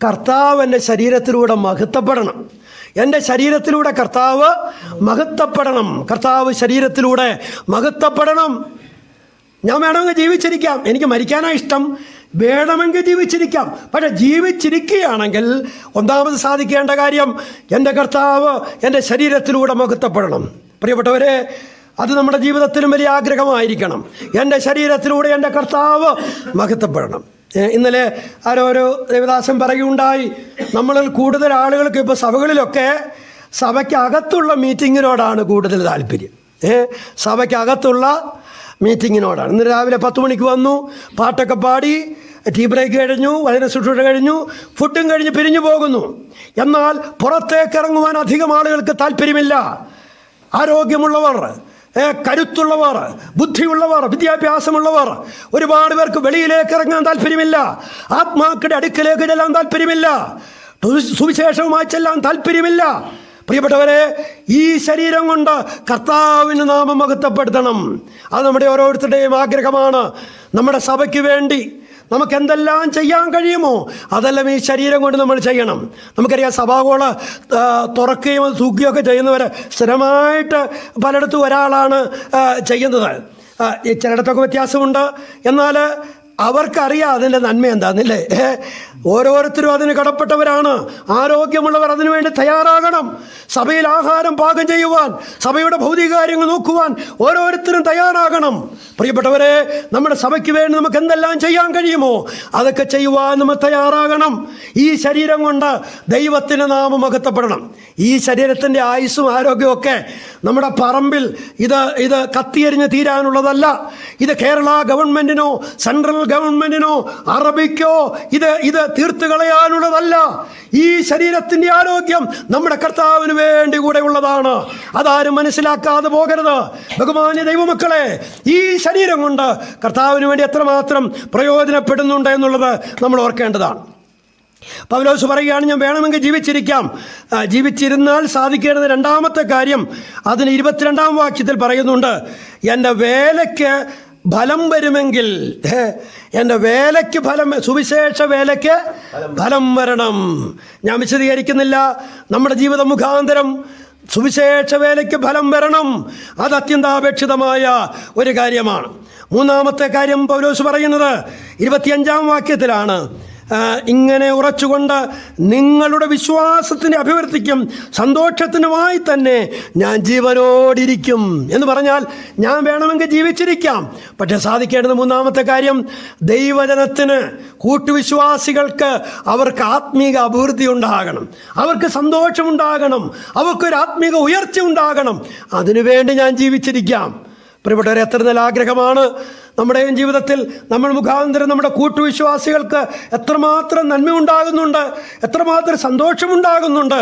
കർത്താവ് എൻ്റെ ശരീരത്തിലൂടെ മഹത്വപ്പെടണം. എൻ്റെ ശരീരത്തിലൂടെ കർത്താവ് മഹത്വപ്പെടണം. കർത്താവ് ശരീരത്തിലൂടെ മഹത്വപ്പെടണം. ഞാൻ വേണമെങ്കിൽ ജീവിച്ചിരിക്കാം, എനിക്ക് മരിക്കാനാണ് ഇഷ്ടം, വേണമെങ്കിൽ ജീവിച്ചിരിക്കാം. പക്ഷെ ജീവിച്ചിരിക്കുകയാണെങ്കിൽ ഒന്നാമത് സാധിക്കേണ്ട കാര്യം, എൻ്റെ കർത്താവ് എൻ്റെ ശരീരത്തിലൂടെ മഹത്വപ്പെടണം. പ്രിയപ്പെട്ടവരെ, അത് നമ്മുടെ ജീവിതത്തിലും വലിയ ആഗ്രഹമായിരിക്കണം. എൻ്റെ ശരീരത്തിലൂടെ എൻ്റെ കർത്താവ് മഹത്വപ്പെടണം. ഇന്നലെ ആരോ ദേവദാസൻ പറയുകയുണ്ടായി, നമ്മളിൽ കൂടുതൽ ആളുകൾക്ക് ഇപ്പോൾ സഭകളിലൊക്കെ സഭയ്ക്കകത്തുള്ള മീറ്റിങ്ങിനോടാണ് കൂടുതൽ താല്പര്യം. സഭയ്ക്കകത്തുള്ള മീറ്റിങ്ങിനോടാണ്. ഇന്ന് രാവിലെ 10 മണിക്ക് വന്നു, പാട്ടൊക്കെ പാടി, ടീ ബ്രേക്ക് കഴിഞ്ഞു, വചന ശുശ്രൂഷ കഴിഞ്ഞു, ഫുഡും കഴിഞ്ഞ് പിരിഞ്ഞു പോകുന്നു. എന്നാൽ പുറത്തേക്ക് ഇറങ്ങുവാൻ അധികം ആളുകൾക്ക് താല്പര്യമില്ല. ആരോഗ്യമുള്ളവർ, കരുത്തുള്ളവർ, ബുദ്ധിയുള്ളവർ, വിദ്യാഭ്യാസമുള്ളവർ, ഒരുപാട് പേർക്ക് വെളിയിലേക്ക് ഇറങ്ങാൻ താല്പര്യമില്ല. ആത്മാക്കളുടെ അടുക്കലേക്ക് ചെല്ലാൻ താല്പര്യമില്ല. സുവിശേഷവുമായി ചെല്ലാൻ താല്പര്യമില്ല. പ്രിയപ്പെട്ടവരെ, ഈ ശരീരം കൊണ്ട് കർത്താവിന് നാമം മഹത്വപ്പെടുത്തണം. അത് നമ്മുടെ ഓരോരുത്തരുടെയും ആഗ്രഹമാണ്. നമ്മുടെ സഭയ്ക്ക് വേണ്ടി നമുക്ക് എന്തെല്ലാം ചെയ്യാൻ കഴിയുമോ അതെല്ലാം ഈ ശരീരം കൊണ്ട് നമ്മൾ ചെയ്യണം. നമുക്കറിയാം, സഭാകോള് തുറക്കുകയും അത് തൂക്കുകയൊക്കെ ചെയ്യുന്നവർ സ്ഥിരമായിട്ട് പലയിടത്തും ഒരാളാണ് ചെയ്യുന്നത്. ചിലയിടത്തൊക്കെ വ്യത്യാസമുണ്ട്. എന്നാൽ അവർക്കറിയാം അതിൻ്റെ നന്മ എന്താണെന്നില്ലേ. ഓരോരുത്തരും അതിന് കടപ്പെട്ടവരാണ്. ആരോഗ്യമുള്ളവർ അതിനുവേണ്ടി തയ്യാറാകണം. സഭയിൽ ആഹാരം പാകം ചെയ്യുവാൻ, സഭയുടെ ഭൗതിക കാര്യങ്ങൾ നോക്കുവാൻ ഓരോരുത്തരും തയ്യാറാകണം. പ്രിയപ്പെട്ടവരെ, നമ്മുടെ സഭയ്ക്ക് വേണ്ടി നമുക്ക് എന്തെല്ലാം ചെയ്യാൻ കഴിയുമോ അതൊക്കെ ചെയ്യുവാൻ നമ്മൾ തയ്യാറാകണം. ഈ ശരീരം കൊണ്ട് ദൈവത്തിന് നാമം മഹത്വപ്പെടണം. ഈ ശരീരത്തിൻ്റെ ആയുസ്സും ആരോഗ്യമൊക്കെ നമ്മുടെ പറമ്പിൽ ഇത് കത്തിയെരിഞ്ഞ് തീരാനുള്ളതല്ല. ഇത് കേരള ഗവൺമെൻറ്റിനോ സെൻട്രൽ ഗവൺമെൻറ്റിനോ അറബിക്കോ ഇത് തീർത്ത് കളയാനുള്ളതല്ല. ഈ ശരീരത്തിൻ്റെ ആരോഗ്യം നമ്മുടെ കർത്താവിന് വേണ്ടി കൂടെ ഉള്ളതാണ്. അതാരും മനസ്സിലാക്കാതെ പോകരുത്. ബഹുമാന്യ ദൈവമക്കളെ, ഈ ശരീരം കൊണ്ട് കർത്താവിന് വേണ്ടി എത്രമാത്രം പ്രയോജനപ്പെടുന്നുണ്ട് എന്നുള്ളത് നമ്മൾ ഓർക്കേണ്ടതാണ്. പൗലോസ് പറയുകയാണ്, ഞാൻ വേണമെങ്കിൽ ജീവിച്ചിരിക്കാം. ജീവിച്ചിരുന്നാൽ സാധിക്കേണ്ടത് രണ്ടാമത്തെ കാര്യം അതിന് 22-ാം വാക്യത്തിൽ പറയുന്നുണ്ട്, എൻ്റെ വേലയ്ക്ക് ഫലം വരുമെങ്കിൽ, എൻ്റെ വേലയ്ക്ക് ഫലം, സുവിശേഷ വേലയ്ക്ക് ഫലം വരണം. ഞാൻ വിശദീകരിക്കുന്നില്ല. നമ്മുടെ ജീവിത മുഖാന്തരം സുവിശേഷ വേലയ്ക്ക് ഫലം വരണം. അത് അത്യന്താപേക്ഷിതമായ ഒരു കാര്യമാണ്. മൂന്നാമത്തെ കാര്യം പൗലോസ് പറയുന്നത് 25-ാം വാക്യത്തിലാണ്. ഇങ്ങനെ ഉറച്ചുകൊണ്ട് നിങ്ങളുടെ വിശ്വാസത്തിൻ്റെ അഭിവൃദ്ധിക്കും സന്തോഷത്തിനുമായി തന്നെ ഞാൻ ജീവനോടിരിക്കും എന്ന് പറഞ്ഞാൽ ഞാൻ വേണമെങ്കിൽ ജീവിച്ചിരിക്കാം. പക്ഷെ സാധിക്കേണ്ടത് മൂന്നാമത്തെ കാര്യം, ദൈവജനത്തിന്, കൂട്ടുവിശ്വാസികൾക്ക് അവർക്ക് ആത്മീക അഭിവൃദ്ധി ഉണ്ടാകണം, അവർക്ക് സന്തോഷമുണ്ടാകണം, അവർക്കൊരു ആത്മീക ഉയർച്ച ഉണ്ടാകണം. അതിനുവേണ്ടി ഞാൻ ജീവിച്ചിരിക്കാം. പ്രിയപ്പെട്ടവരെ, എത്ര നല്ല ആഗ്രഹമാണ് നമ്മുടെയും ജീവിതത്തിൽ നമ്മൾ മുഖാന്തരം നമ്മുടെ കൂട്ടുവിശ്വാസികൾക്ക് എത്രമാത്രം നന്മ ഉണ്ടാകുന്നുണ്ട്, എത്രമാത്രം സന്തോഷമുണ്ടാകുന്നുണ്ട്.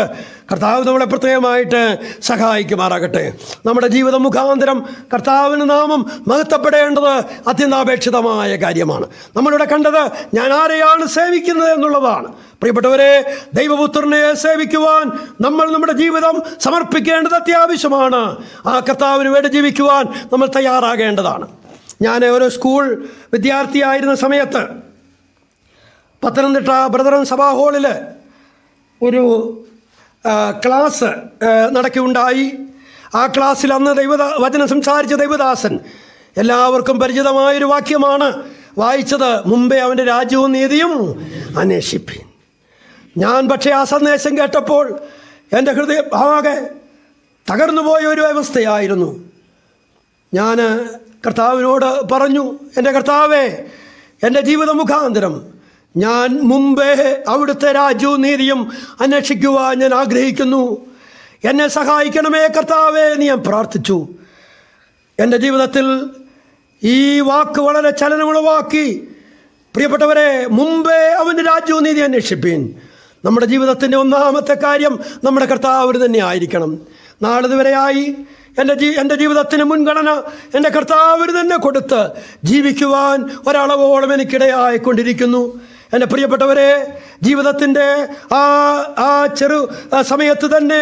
കർത്താവ് നമ്മളെ പ്രത്യേകമായിട്ട് സഹായിക്കുമാറാകട്ടെ. നമ്മുടെ ജീവിതം മുഖാന്തരം കർത്താവിന് നാമം മഹത്വപ്പെടേണ്ടത് അത്യന്താപേക്ഷിതമായ കാര്യമാണ്. നമ്മളിവിടെ കണ്ടത് ഞാൻ ആരെയാണ് സേവിക്കുന്നത് എന്നുള്ളതാണ്. പ്രിയപ്പെട്ടവരെ, ദൈവപുത്രനെ സേവിക്കുവാൻ നമ്മൾ നമ്മുടെ ജീവിതം സമർപ്പിക്കേണ്ടത് അത്യാവശ്യമാണ്. ആ കർത്താവിന് വേണ്ടി ജീവിക്കുവാൻ നമ്മൾ തയ്യാറാകേണ്ടതാണ്. ഞാൻ ഒരു സ്കൂൾ വിദ്യാർത്ഥിയായിരുന്ന സമയത്ത് പത്തനംതിട്ട ബ്രദറൻ സഭാ ഹാളിൽ ക്ലാസ് നടക്കുകയുണ്ടായി. ആ ക്ലാസ്സിൽ അന്ന് വചനം സംസാരിച്ച ദൈവദാസൻ എല്ലാവർക്കും പരിചിതമായൊരു വാക്യമാണ് വായിച്ചത്. മുമ്പേ അവൻ്റെ രാജ്യവും നീതിയും അന്വേഷിപ്പിൻ. ഞാൻ പക്ഷേ ആ സന്ദേശം കേട്ടപ്പോൾ എൻ്റെ ഹൃദയം ആകെ തകർന്നുപോയ ഒരു അവസ്ഥയായിരുന്നു. ഞാൻ കർത്താവിനോട് പറഞ്ഞു, എൻ്റെ കർത്താവേ, എൻ്റെ ജീവിത മുഖാന്തരം ഞാൻ മുമ്പേ അവിടുത്തെ രാജ്യവും നീതിയും അന്വേഷിക്കുവാൻ ഞാൻ ആഗ്രഹിക്കുന്നു. എന്നെ സഹായിക്കണമേ കർത്താവേ എന്ന് ഞാൻ പ്രാർത്ഥിച്ചു. എൻ്റെ ജീവിതത്തിൽ ഈ വാക്ക് വളരെ ചലനമുളവാക്കി. പ്രിയപ്പെട്ടവരെ, മുമ്പേ അവൻ്റെ രാജ്യവും നീതി അന്വേഷിപ്പീൻ. നമ്മുടെ ജീവിതത്തിൻ്റെ ഒന്നാമത്തെ കാര്യം നമ്മുടെ കർത്താവിന് തന്നെ ആയിരിക്കണം. നാളിതുവരെയായി എൻ്റെ ജീവിതത്തിന് മുൻഗണന എൻ്റെ കർത്താവിന് തന്നെ കൊടുത്ത് ജീവിക്കുവാൻ ഒരളവോളം എനിക്കിടയായിക്കൊണ്ടിരിക്കുന്നു. എൻ്റെ പ്രിയപ്പെട്ടവരെ, ജീവിതത്തിൻ്റെ ആ ചെറു സമയത്ത് തന്നെ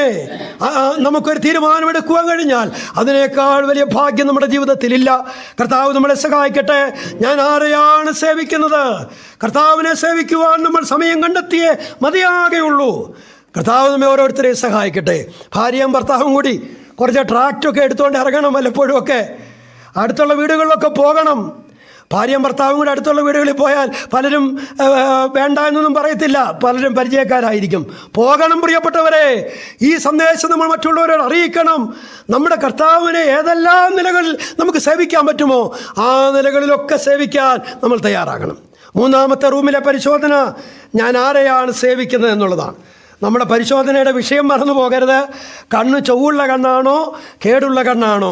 നമുക്കൊരു തീരുമാനമെടുക്കുവാൻ കഴിഞ്ഞാൽ അതിനേക്കാൾ വലിയ ഭാഗ്യം നമ്മുടെ ജീവിതത്തിലില്ല. കർത്താവ് നമ്മളെ സഹായിക്കട്ടെ. ഞാൻ ആരെയാണ് സേവിക്കുന്നത്? കർത്താവിനെ സേവിക്കുവാൻ നമ്മൾ സമയം കണ്ടെത്തിയേ മതിയാകെയുള്ളൂ. കർത്താവ് നമ്മെ ഓരോരുത്തരെയും സഹായിക്കട്ടെ. ഭാര്യയും ഭർത്താവും കൂടി കുറച്ച് ട്രാക്റ്റൊക്കെ എടുത്തുകൊണ്ട് ഇറങ്ങണം. വല്ലപ്പോഴും ഒക്കെ അടുത്തുള്ള വീടുകളിലൊക്കെ പോകണം. ഭാര്യയും ഭർത്താവും കൂടെ അടുത്തുള്ള വീടുകളിൽ പോയാൽ പലരും വേണ്ട എന്നൊന്നും പറയത്തില്ല, പലരും പരിചയക്കാരായിരിക്കും. പോകണം പ്രിയപ്പെട്ടവരെ. ഈ സന്ദേശം നമ്മൾ മറ്റുള്ളവരോട് അറിയിക്കണം. നമ്മുടെ കർത്താവിനെ ഏതെല്ലാം നിലകളിൽ നമുക്ക് സേവിക്കാൻ പറ്റുമോ ആ നിലകളിലൊക്കെ സേവിക്കാൻ നമ്മൾ തയ്യാറാകണം. മൂന്നാമത്തെ റൂമിലെ പരിശോധന ഞാൻ ആരെയാണ് സേവിക്കുന്നത് എന്നുള്ളതാണ്. നമ്മുടെ പരിശോധനയുടെ വിഷയം മറന്നു പോകരുത്. കണ്ണ് ചൊവ്വുള്ള കണ്ണാണോ കേടുള്ള കണ്ണാണോ?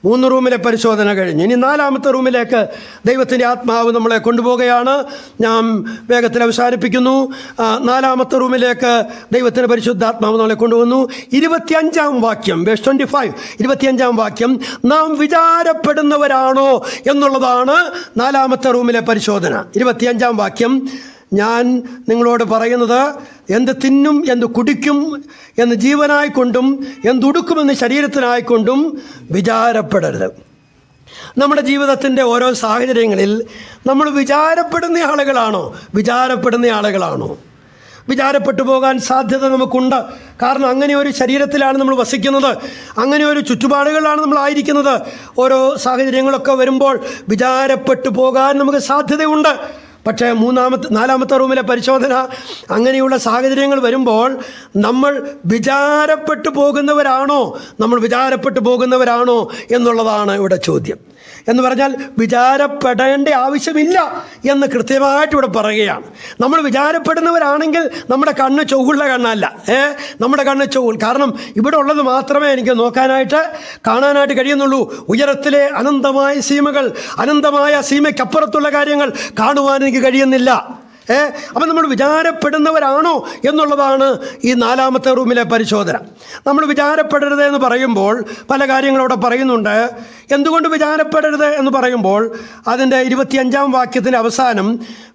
3 റൂമിലെ പരിശോധന കഴിഞ്ഞ് ഇനി 4ാമത്തെ റൂമിലേക്ക് ദൈവത്തിൻ്റെ ആത്മാവ് നമ്മളെ കൊണ്ടുപോവുകയാണ്. ഞാൻ വേഗത്തിൽ അവസാനിപ്പിക്കുന്നു. 4ാമത്തെ റൂമിലേക്ക് ദൈവത്തിൻ്റെ പരിശുദ്ധാത്മാവ് നമ്മളെ കൊണ്ടുവന്നു. 25-ാം വാക്യം, വേഴ്സ് 25, 25-ാം വാക്യം, നാം വിചാരപ്പെടുന്നവരാണോ എന്നുള്ളതാണ് 4ാമത്തെ റൂമിലെ പരിശോധന. 25-ാം വാക്യം, ഞാൻ നിങ്ങളോട് പറയുന്നത് എന്ത് തിന്നും എന്ത് കുടിക്കും എന്ന് ജീവനായിക്കൊണ്ടും എന്തുടുക്കുമെന്ന് ശരീരത്തിനായിക്കൊണ്ടും വിചാരപ്പെടരുത്. നമ്മുടെ ജീവിതത്തിൻ്റെ ഓരോ സാഹചര്യങ്ങളിൽ നമ്മൾ വിചാരപ്പെടുന്ന ആളുകളാണോ? വിചാരപ്പെട്ടു പോകാൻ സാധ്യത നമുക്കുണ്ട്. കാരണം അങ്ങനെ ഒരു ശരീരത്തിലാണ് നമ്മൾ വസിക്കുന്നത്, അങ്ങനെ ഒരു ചുറ്റുപാടുകളിലാണ് നമ്മളായിരിക്കുന്നത്. ഓരോ സാഹചര്യങ്ങളൊക്കെ വരുമ്പോൾ വിചാരപ്പെട്ടു പോകാൻ നമുക്ക് സാധ്യതയുണ്ട്. പക്ഷേ 4ാമത്തെ റൂമിലെ പരിശോധന, അങ്ങനെയുള്ള സാഹചര്യങ്ങൾ വരുമ്പോൾ നമ്മൾ വിചാരപ്പെട്ടു പോകുന്നവരാണോ എന്നുള്ളതാണ് ഇവിടെ ചോദ്യം. എന്ന് പറഞ്ഞാൽ വിചാരപ്പെടേണ്ട ആവശ്യമില്ല എന്ന് കൃത്യമായിട്ട് ഇവിടെ പറയുകയാണ്. നമ്മൾ വിചാരപ്പെടുന്നവരാണെങ്കിൽ നമ്മുടെ കണ്ണ് ചൊവ്വുള്ള കണ്ണല്ല. നമ്മുടെ കണ്ണ് ചൊവ്വുൾ. കാരണം ഇവിടെ ഉള്ളത് മാത്രമേ എനിക്ക് നോക്കാനായിട്ട് കാണാനായിട്ട് കഴിയുന്നുള്ളൂ. ഉയരത്തിലെ അനന്തമായ സീമകൾ, അനന്തമായ സീമയ്ക്കപ്പുറത്തുള്ള കാര്യങ്ങൾ കാണുവാൻ എനിക്ക് കഴിയുന്നില്ല. അപ്പം നമ്മൾ വിചാരപ്പെടുന്നവരാണോ എന്നുള്ളതാണ് ഈ 4ാമത്തെ റൂമിലെ പരിശോധന. നമ്മൾ വിചാരപ്പെടരുത് എന്ന് പറയുമ്പോൾ പല കാര്യങ്ങളവിടെ പറയുന്നുണ്ട്. എന്തുകൊണ്ട് വിചാരപ്പെടരുത് എന്ന് പറയുമ്പോൾ അതിൻ്റെ 25-ാം വാക്യത്തിൻ്റെ അവസാനം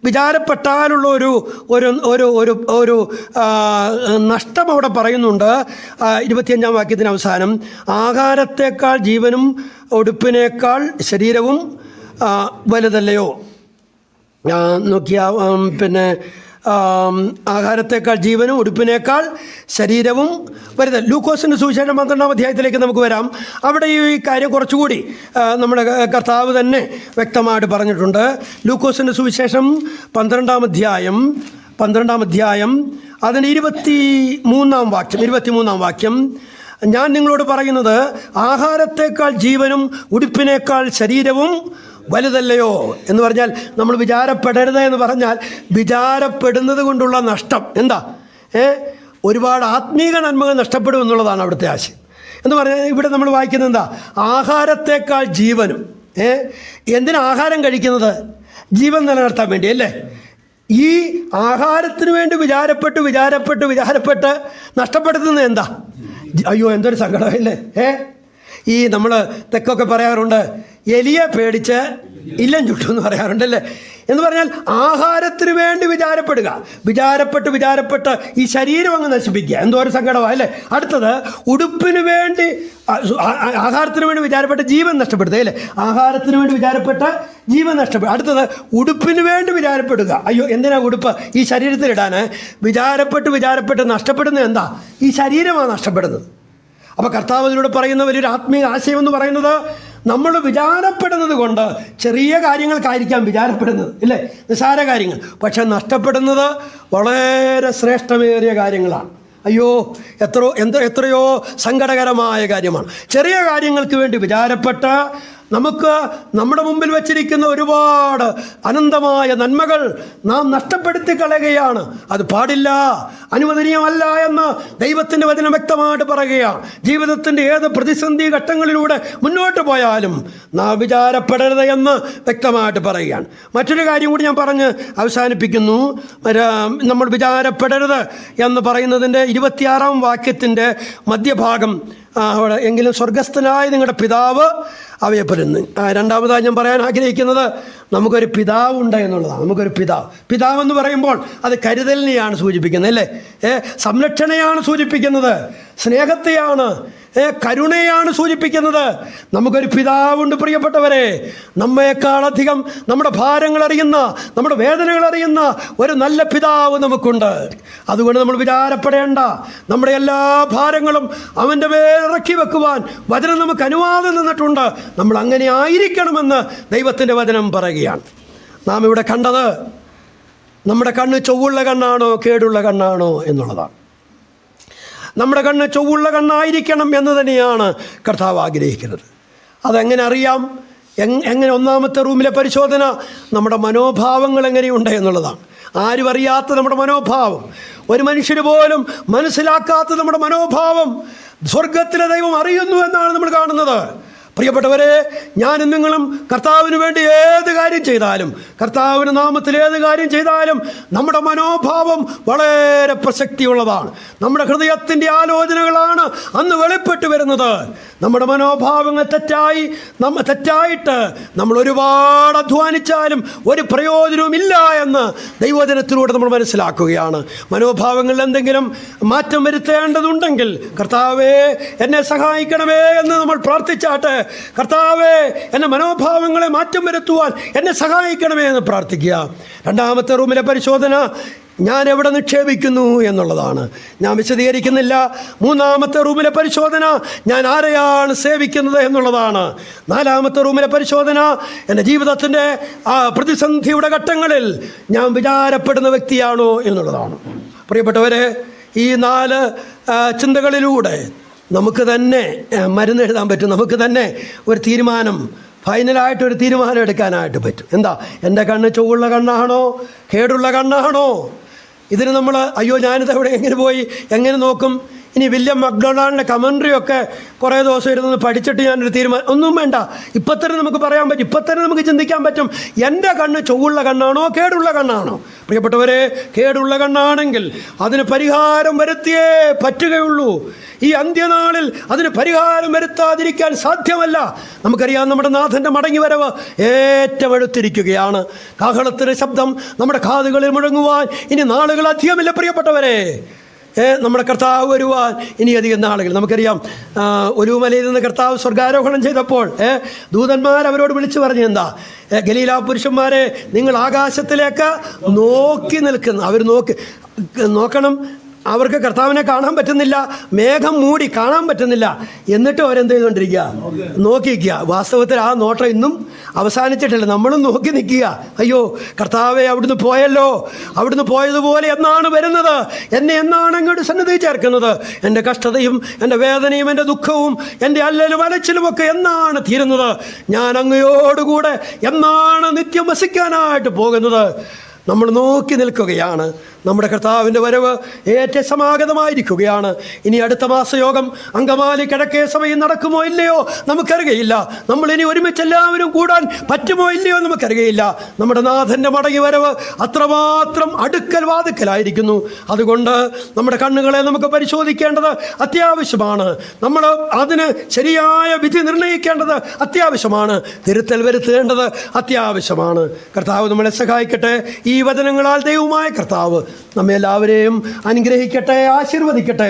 വിചാരപ്പെട്ടാലുള്ള ഒരു നഷ്ടം അവിടെ പറയുന്നുണ്ട്. 25-ാം വാക്യത്തിൻ്റെ അവസാനം, ആഹാരത്തേക്കാൾ ജീവനും ഉടുപ്പിനേക്കാൾ ശരീരവും വലുതല്ലയോ? പിന്നെ ആഹാരത്തേക്കാൾ ജീവനും ഉടുപ്പിനേക്കാൾ ശരീരവും വരുന്നത്. ലൂക്കോസിൻ്റെ സുവിശേഷം 12-ാം അധ്യായത്തിലേക്ക് നമുക്ക് വരാം. അവിടെ ഈ കാര്യം കുറച്ചുകൂടി നമ്മുടെ കർത്താവ് തന്നെ വ്യക്തമായിട്ട് പറഞ്ഞിട്ടുണ്ട്. ലൂക്കോസിൻ്റെ സുവിശേഷം 12-ാം അധ്യായം 12-ാം അധ്യായം അതിന് 23-ാം വാക്യം, ഞാൻ നിങ്ങളോട് പറയുന്നത് ആഹാരത്തേക്കാൾ ജീവനും ഉടുപ്പിനേക്കാൾ ശരീരവും വലുതല്ലയോ എന്ന് പറഞ്ഞാൽ, നമ്മൾ വിചാരപ്പെടരുത് എന്ന് പറഞ്ഞാൽ വിചാരപ്പെടുന്നത് കൊണ്ടുള്ള നഷ്ടം എന്താ? ഒരുപാട് ആത്മീക നന്മകൾ നഷ്ടപ്പെടും എന്നുള്ളതാണ് അവിടുത്തെ ആശയം. എന്ന് പറഞ്ഞാൽ ഇവിടെ നമ്മൾ വായിക്കുന്നത് എന്താ? ആഹാരത്തേക്കാൾ ജീവനും. എന്തിനാ ആഹാരം കഴിക്കുന്നത്? ജീവൻ നിലനിർത്താൻ വേണ്ടി അല്ലേ? ഈ ആഹാരത്തിന് വേണ്ടി വിചാരപ്പെട്ട് നഷ്ടപ്പെടുത്തുന്നത് എന്താ? അയ്യോ, എന്തൊരു സങ്കടമല്ലേ. ഈ നമ്മൾ തെക്കൊക്കെ പറയാറുണ്ട്, എലിയെ പേടിച്ച് ഇല്ലം ചുട്ടു എന്ന് പറയാറുണ്ടല്ലേ. എന്ന് പറഞ്ഞാൽ ആഹാരത്തിന് വേണ്ടി വിചാരപ്പെട്ട് ഈ ശരീരം അങ്ങ് നശിപ്പിക്കുക. എന്തോ ഒരു സങ്കടമാണ് അല്ലേ. അടുത്തത് ഉടുപ്പിന് വേണ്ടി, ആഹാരത്തിന് വേണ്ടി വിചാരപ്പെട്ട് ജീവൻ നഷ്ടപ്പെടുത്തുക അല്ലേ. ആഹാരത്തിന് വേണ്ടി വിചാരപ്പെട്ട് ജീവൻ നഷ്ടപ്പെടുക. അടുത്തത് ഉടുപ്പിന് വേണ്ടി വിചാരപ്പെടുക. അയ്യോ, എന്തിനാ ഉടുപ്പ് ഈ ശരീരത്തിലിടാൻ? വിചാരപ്പെട്ട് നഷ്ടപ്പെടുന്നത് എന്താ? ഈ ശരീരമാണ് നഷ്ടപ്പെടുന്നത്. അപ്പോൾ കർത്താവ് ഇതിലൂടെ പറയുന്ന വലിയൊരു ആത്മീയ ആശയം എന്ന് പറയുന്നത്, നമ്മൾ വിചാരപ്പെടുന്നത് കൊണ്ട് ചെറിയ കാര്യങ്ങൾക്കായിരിക്കാം വിചാരപ്പെടുന്നത് ഇല്ലേ, നിസ്സാര കാര്യങ്ങൾ, പക്ഷെ നഷ്ടപ്പെടുന്നത് വളരെ ശ്രേഷ്ഠമേറിയ കാര്യങ്ങളാണ്. അയ്യോ, എത്രയോ സങ്കടകരമായ കാര്യമാണ്. ചെറിയ കാര്യങ്ങൾക്ക് വേണ്ടി വിചാരപ്പെട്ട് നമുക്ക് നമ്മുടെ മുമ്പിൽ വച്ചിരിക്കുന്ന ഒരുപാട് അനന്തമായ നന്മകൾ നാം നഷ്ടപ്പെടുത്തി കളയുകയാണ്. അത് പാടില്ല, അനുവദനീയമല്ല എന്ന് ദൈവത്തിൻ്റെ വചനം വ്യക്തമായിട്ട് പറയുകയാണ്. ജീവിതത്തിൻ്റെ ഏത് പ്രതിസന്ധി ഘട്ടങ്ങളിലൂടെ മുന്നോട്ട് പോയാലും നാം വിചാരപ്പെടരുത് എന്ന് വ്യക്തമായിട്ട് പറയുകയാണ്. മറ്റൊരു കാര്യം കൂടി ഞാൻ പറഞ്ഞ് അവസാനിപ്പിക്കുന്നു. നമ്മൾ വിചാരപ്പെടരുത് എന്ന് പറയുന്നതിൻ്റെ 26-ാം വാക്യത്തിൻ്റെ മധ്യഭാഗം, അവിടെ എങ്കിലും സ്വർഗസ്ഥനായ നിങ്ങളുടെ പിതാവ് അവയെ പരുന്നു. രണ്ടാമതായി ഞാൻ പറയാൻ ആഗ്രഹിക്കുന്നത്, നമുക്കൊരു പിതാവുണ്ട് എന്നുള്ളതാണ്. നമുക്കൊരു പിതാവെന്ന് പറയുമ്പോൾ അത് കരുതലിനെയാണ് സൂചിപ്പിക്കുന്നത് അല്ലേ. സംരക്ഷണയാണ് സൂചിപ്പിക്കുന്നത്, സ്നേഹത്തെയാണ്, കരുണയാണ് സൂചിപ്പിക്കുന്നത്. നമുക്കൊരു പിതാവുണ്ട് പ്രിയപ്പെട്ടവരെ. നമ്മയെക്കാളധികം നമ്മുടെ ഭാരങ്ങൾ അറിയുന്ന, നമ്മുടെ വേദനകൾ അറിയുന്ന ഒരു നല്ല പിതാവ് നമുക്കുണ്ട്. അതുകൊണ്ട് നമ്മൾ വിചാരപ്പെടേണ്ട. നമ്മുടെ എല്ലാ ഭാരങ്ങളും അവൻ്റെ മേലിറക്കി വെക്കുവാൻ വചനം നമുക്ക് അനുവാദം തന്നിട്ടുണ്ട്. നമ്മൾ അങ്ങനെ ആയിരിക്കണമെന്ന് ദൈവത്തിൻ്റെ വചനം പറയുകയാണ്. നാം ഇവിടെ കണ്ടത് നമ്മുടെ കണ്ണ് ചൊവ്വുള്ള കണ്ണാണോ കേടുള്ള കണ്ണാണോ എന്നുള്ളതാണ്. നമ്മുടെ കണ്ണ് ചൊവ്വുള്ള കണ്ണായിരിക്കണം എന്ന് തന്നെയാണ് കർത്താവ് ആഗ്രഹിക്കുന്നത്. അതെങ്ങനെ അറിയാം? എങ്ങനെ? ഒന്നാമത്തെ റൂമിലെ പരിശോധന നമ്മുടെ മനോഭാവങ്ങൾ എങ്ങനെയുണ്ട് എന്നുള്ളതാണ്. ആരും അറിയാത്ത നമ്മുടെ മനോഭാവം, ഒരു മനുഷ്യന് പോലും മനസ്സിലാക്കാത്ത നമ്മുടെ മനോഭാവം സ്വർഗത്തിലെ ദൈവം അറിയുന്നു എന്നാണ് നമ്മൾ കാണുന്നത്. പ്രിയപ്പെട്ടവരെ, ഞാനും നിങ്ങളും കർത്താവിന് വേണ്ടി ഏത് കാര്യം ചെയ്താലും, കർത്താവിൻ്റെ നാമത്തിൽ ഏത് കാര്യം ചെയ്താലും നമ്മുടെ മനോഭാവം വളരെ പ്രസക്തിയുള്ളതാണ്. നമ്മുടെ ഹൃദയത്തിൻ്റെ ആലോചനകളാണ് അന്ന് വെളിപ്പെട്ട് വരുന്നത്. നമ്മുടെ മനോഭാവങ്ങൾ തെറ്റായിട്ട് നമ്മൾ ഒരുപാട് അധ്വാനിച്ചാലും ഒരു പ്രയോജനവും ഇല്ല എന്ന് ദൈവവചനത്തിലൂടെ നമ്മൾ മനസ്സിലാക്കുകയാണ്. മനോഭാവങ്ങളിൽ എന്തെങ്കിലും മാറ്റം വരുത്തേണ്ടതുണ്ടെങ്കിൽ, കർത്താവേ എന്നെ സഹായിക്കണമേ എന്ന് നമ്മൾ പ്രാർത്ഥിച്ചാട്ട്, കർത്താവേ എന്നെ മനോഭാവങ്ങളെ മാറ്റം വരുത്തുവാൻ എന്നെ സഹായിക്കണമേ എന്ന് പ്രാർത്ഥിക്കുക. രണ്ടാമത്തെ റൂമിലെ പരിശോധന ഞാൻ എവിടെ നിക്ഷേപിക്കുന്നു എന്നുള്ളതാണ്. ഞാൻ വിശദീകരിക്കുന്നില്ല. മൂന്നാമത്തെ റൂമിലെ പരിശോധന ഞാൻ ആരെയാണ് സേവിക്കുന്നത് എന്നുള്ളതാണ്. നാലാമത്തെ റൂമിലെ പരിശോധന എൻ്റെ ജീവിതത്തിൻ്റെ പ്രതിസന്ധിയുടെ ഘട്ടങ്ങളിൽ ഞാൻ വിചാരപ്പെടുന്ന വ്യക്തിയാണോ എന്നുള്ളതാണ്. പ്രിയപ്പെട്ടവരെ, ഈ 4 ചിന്തകളിലൂടെ നമുക്ക് തന്നെ മരുന്ന് എഴുതാൻ പറ്റും. നമുക്ക് തന്നെ ഒരു തീരുമാനം, ഫൈനലായിട്ടൊരു തീരുമാനം എടുക്കാനായിട്ട് പറ്റും. എന്താ? എൻ്റെ കണ്ണ് ചൊവ്വുള്ള കണ്ണാണോ കേടുള്ള കണ്ണാണോ? ഇതിന് നമ്മൾ അയ്യോ ഞാനിത് എവിടെ എങ്ങനെ നോക്കും? ഇനി വില്യം മക്ഡൊണാൾഡിൻ്റെ കമൻട്രിയൊക്കെ കുറേ ദിവസം ഇരുന്ന് പഠിച്ചിട്ട് ഞാനൊരു തീരുമാനം, ഒന്നും വേണ്ട. ഇപ്പം തന്നെ നമുക്ക് പറയാൻ പറ്റും, ഇപ്പം തന്നെ നമുക്ക് ചിന്തിക്കാൻ പറ്റും, എൻ്റെ കണ്ണ് ചൊവ്വുള്ള കണ്ണാണോ കേടുള്ള കണ്ണാണോ? പ്രിയപ്പെട്ടവരെ, കേടുള്ള കണ്ണാണെങ്കിൽ അതിന് പരിഹാരം വരുത്തിയേ പറ്റുകയുള്ളൂ. ഈ അന്ത്യനാളിൽ അതിന് പരിഹാരം വരുത്താതിരിക്കാൻ സാധ്യമല്ല. നമുക്കറിയാം, നമ്മുടെ നാഥൻ്റെ മടങ്ങിവരവ് ഏറ്റവും അടുത്തിരിക്കുകയാണ്. കാഹളത്തിൻ്റെ ശബ്ദം നമ്മുടെ കാതുകളിൽ മുഴങ്ങുവാൻ ഇനി നാളുകൾ അധികമില്ല പ്രിയപ്പെട്ടവരെ. നമ്മുടെ കർത്താവ് വരുവാൻ ഇനി അധികം നാളുകൾ. നമുക്കറിയാം, ഒലിവുമലയിൽ നിന്ന് കർത്താവ് സ്വർഗാരോഹണം ചെയ്തപ്പോൾ ദൂതന്മാർ അവരോട് വിളിച്ചു പറഞ്ഞു, എന്താ? ഗലീല പുരുഷന്മാരെ, നിങ്ങൾ ആകാശത്തിലേക്ക് നോക്കി നിൽക്കുന്നു. അവർ നോക്കണം. അവർക്ക് കർത്താവിനെ കാണാൻ പറ്റുന്നില്ല, മേഘം മൂടി കാണാൻ പറ്റുന്നില്ല. എന്നിട്ടും അവരെന്ത് ചെയ്തുകൊണ്ടിരിക്കുക? നോക്കിക്കുക. വാസ്തവത്തിൽ ആ നോട്ടം ഇന്നും അവസാനിച്ചിട്ടില്ല. നമ്മളും നോക്കി നിൽക്കുക. അയ്യോ കർത്താവെ, അവിടുന്ന് പോയല്ലോ, അവിടുന്ന് പോയതുപോലെ എന്നാണ് വരുന്നത്, എന്നെ എന്നാണ് അങ്ങോട്ട് സന്നിധി ചേർക്കുന്നത്, എൻ്റെ കഷ്ടതയും എൻ്റെ വേദനയും എൻ്റെ ദുഃഖവും എൻ്റെ അല്ലലും അലച്ചിലും ഒക്കെ എന്നാണ് തീരുന്നത്, ഞാൻ അങ്ങയോടുകൂടെ എന്നാണ് നിത്യം വസിക്കാനായിട്ട് പോകുന്നത്. നമ്മൾ നോക്കി നിൽക്കുകയാണ്. നമ്മുടെ കർത്താവിൻ്റെ വരവ് ഏറ്റവും സമാഗതമായിരിക്കുകയാണ്. ഇനി അടുത്ത മാസയോഗം അങ്കമാലി കിഴക്കേ സഭയിൽ നടക്കുമോ ഇല്ലയോ നമുക്കറിയയില്ല. നമ്മളിനി ഒരുമിച്ച് എല്ലാവരും കൂടാൻ പറ്റുമോ ഇല്ലയോ നമുക്കറിയയില്ല. നമ്മുടെ നാഥൻ്റെ മടങ്ങി വരവ് അത്രമാത്രം അടുക്കൽ വാതുക്കലായിരിക്കുന്നു. അതുകൊണ്ട് നമ്മുടെ കണ്ണുകളെ നമുക്ക് പരിശോധിക്കേണ്ടത് അത്യാവശ്യമാണ്. നമ്മൾ അതിന് ശരിയായ വിധി നിർണ്ണയിക്കേണ്ടത് അത്യാവശ്യമാണ്. തിരുത്തൽ വരുത്തേണ്ടത് അത്യാവശ്യമാണ്. കർത്താവ് നമ്മളെ സഹായിക്കട്ടെ. ഈ വചനങ്ങളാൽ ദൈവമായ കർത്താവ് നമ്മെ എല്ലാവരെയും അനുഗ്രഹിക്കട്ടെ, ആശീർവദിക്കട്ടെ.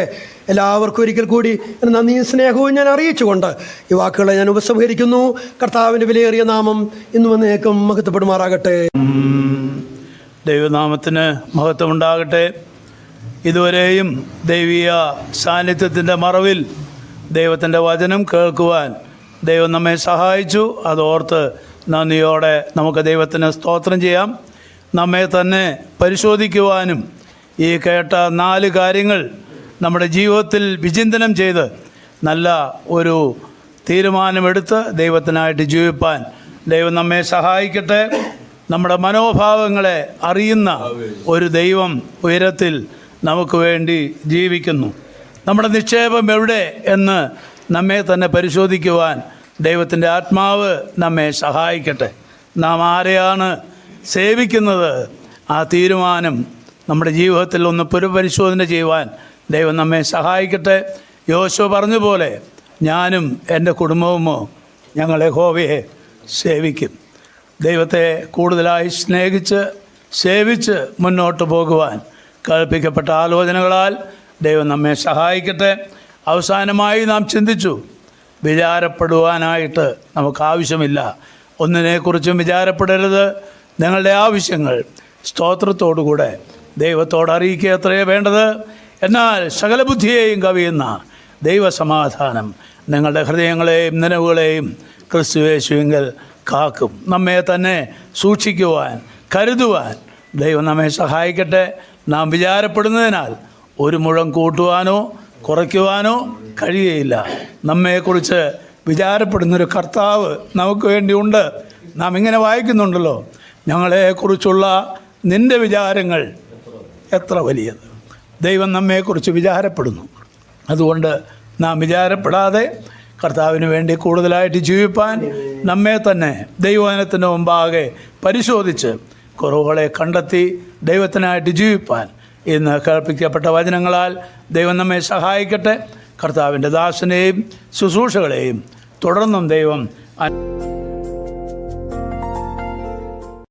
എല്ലാവർക്കും ഒരിക്കൽ കൂടി നന്ദിയും സ്നേഹവും ഞാൻ അറിയിച്ചുകൊണ്ട് ഈ വാക്കുകളെ ഞാൻ ഉപസംഹരിക്കുന്നു. കർത്താവിൻ്റെ വിലയേറിയ നാമം ഇന്നും എന്നേക്കും മഹത്വപ്പെടുമാറാകട്ടെ. ദൈവനാമത്തിന് മഹത്വമുണ്ടാകട്ടെ. ഇതുവരെയും ദൈവീയ സാന്നിധ്യത്തിൻ്റെ മറവിൽ ദൈവത്തിൻ്റെ വചനം കേൾക്കുവാൻ ദൈവം നമ്മെ സഹായിച്ചു. അതോർത്ത് നന്ദിയോടെ നമുക്ക് ദൈവത്തിന് സ്തോത്രം ചെയ്യാം. നമ്മെ തന്നെ പരിശോധിക്കുവാനും ഈ കേട്ട 4 കാര്യങ്ങൾ നമ്മുടെ ജീവിതത്തിൽ വിചിന്തനം ചെയ്ത് നല്ല ഒരു തീരുമാനമെടുത്ത് ദൈവത്തിനായിട്ട് ജീവിപ്പാൻ ദൈവം നമ്മെ സഹായിക്കട്ടെ. നമ്മുടെ മനോഭാവങ്ങളെ അറിയുന്ന ഒരു ദൈവം ഉയരത്തിൽ നമുക്ക് വേണ്ടി ജീവിക്കുന്നു. നമ്മുടെ നിക്ഷേപം എവിടെ എന്ന് നമ്മെ തന്നെ പരിശോധിക്കുവാൻ ദൈവത്തിൻ്റെ ആത്മാവ് നമ്മെ സഹായിക്കട്ടെ. നാം ആരെയാണ് സേവിക്കുന്നത്, ആ തീരുമാനം നമ്മുടെ ജീവിതത്തിൽ ഒന്ന് പുനഃപരിശോധന ചെയ്യുവാൻ ദൈവം നമ്മെ സഹായിക്കട്ടെ. യോശുവ പറഞ്ഞ പോലെ ഞാനും എൻ്റെ കുടുംബവുമോ ഞങ്ങൾ യഹോവയെ സേവിക്കും. ദൈവത്തെ കൂടുതലായി സ്നേഹിച്ച് സേവിച്ച് മുന്നോട്ട് പോകുവാൻ കൽപ്പിക്കപ്പെട്ട ആലോചനകളാൽ ദൈവം നമ്മെ സഹായിക്കട്ടെ. അവസാനമായി നാം ചിന്തിച്ചു, വിചാരപ്പെടുവാനായിട്ട് നമുക്ക് ആവശ്യമില്ല. ഒന്നിനെക്കുറിച്ചും വിചാരപ്പെടരുത്. നിങ്ങളുടെ ആവശ്യങ്ങൾ സ്തോത്രത്തോടുകൂടെ ദൈവത്തോട് അറിയിക്കുക അത്രയേ വേണ്ടത്. എന്നാൽ സകല ബുദ്ധിയെയും കവിയുന്ന ദൈവസമാധാനം നിങ്ങളുടെ ഹൃദയങ്ങളെയും നനവുകളെയും ക്രിസ്തുയേശുവിങ്കൽ കാക്കും. നമ്മെ തന്നെ സൂക്ഷിക്കുവാൻ കരുതുവാൻ ദൈവം നമ്മെ സഹായിക്കട്ടെ. നാം വിചാരപ്പെടുന്നതിനാൽ ഒരു മുഴം കൂട്ടുവാനോ കുറയ്ക്കുവാനോ കഴിയുകയില്ല. നമ്മെക്കുറിച്ച് വിചാരപ്പെടുന്നൊരു കർത്താവ് നമുക്ക് വേണ്ടിയുണ്ട്. നാം ഇങ്ങനെ വായിക്കുന്നുണ്ടല്ലോ, ഞങ്ങളെക്കുറിച്ചുള്ള നിൻ്റെ വിചാരങ്ങൾ എത്ര വലിയത്. ദൈവം നമ്മെക്കുറിച്ച് വിചാരപ്പെടുന്നു. അതുകൊണ്ട് നാം വിചാരപ്പെടാതെ കർത്താവിന് വേണ്ടി കൂടുതലായിട്ട് ജീവിപ്പാൻ നമ്മെ തന്നെ ദൈവവചനത്തിൻ്റെ മുമ്പാകെ പരിശോധിച്ച് കുറവുകളെ കണ്ടെത്തി ദൈവത്തിനായിട്ട് ജീവിപ്പാൻ ഇന്ന് കേൾപ്പിക്കപ്പെട്ട വചനങ്ങളാൽ ദൈവം നമ്മെ സഹായിക്കട്ടെ. കർത്താവിൻ്റെ ദാസനെയും ശുശ്രൂഷകളെയും തുടർന്നും ദൈവം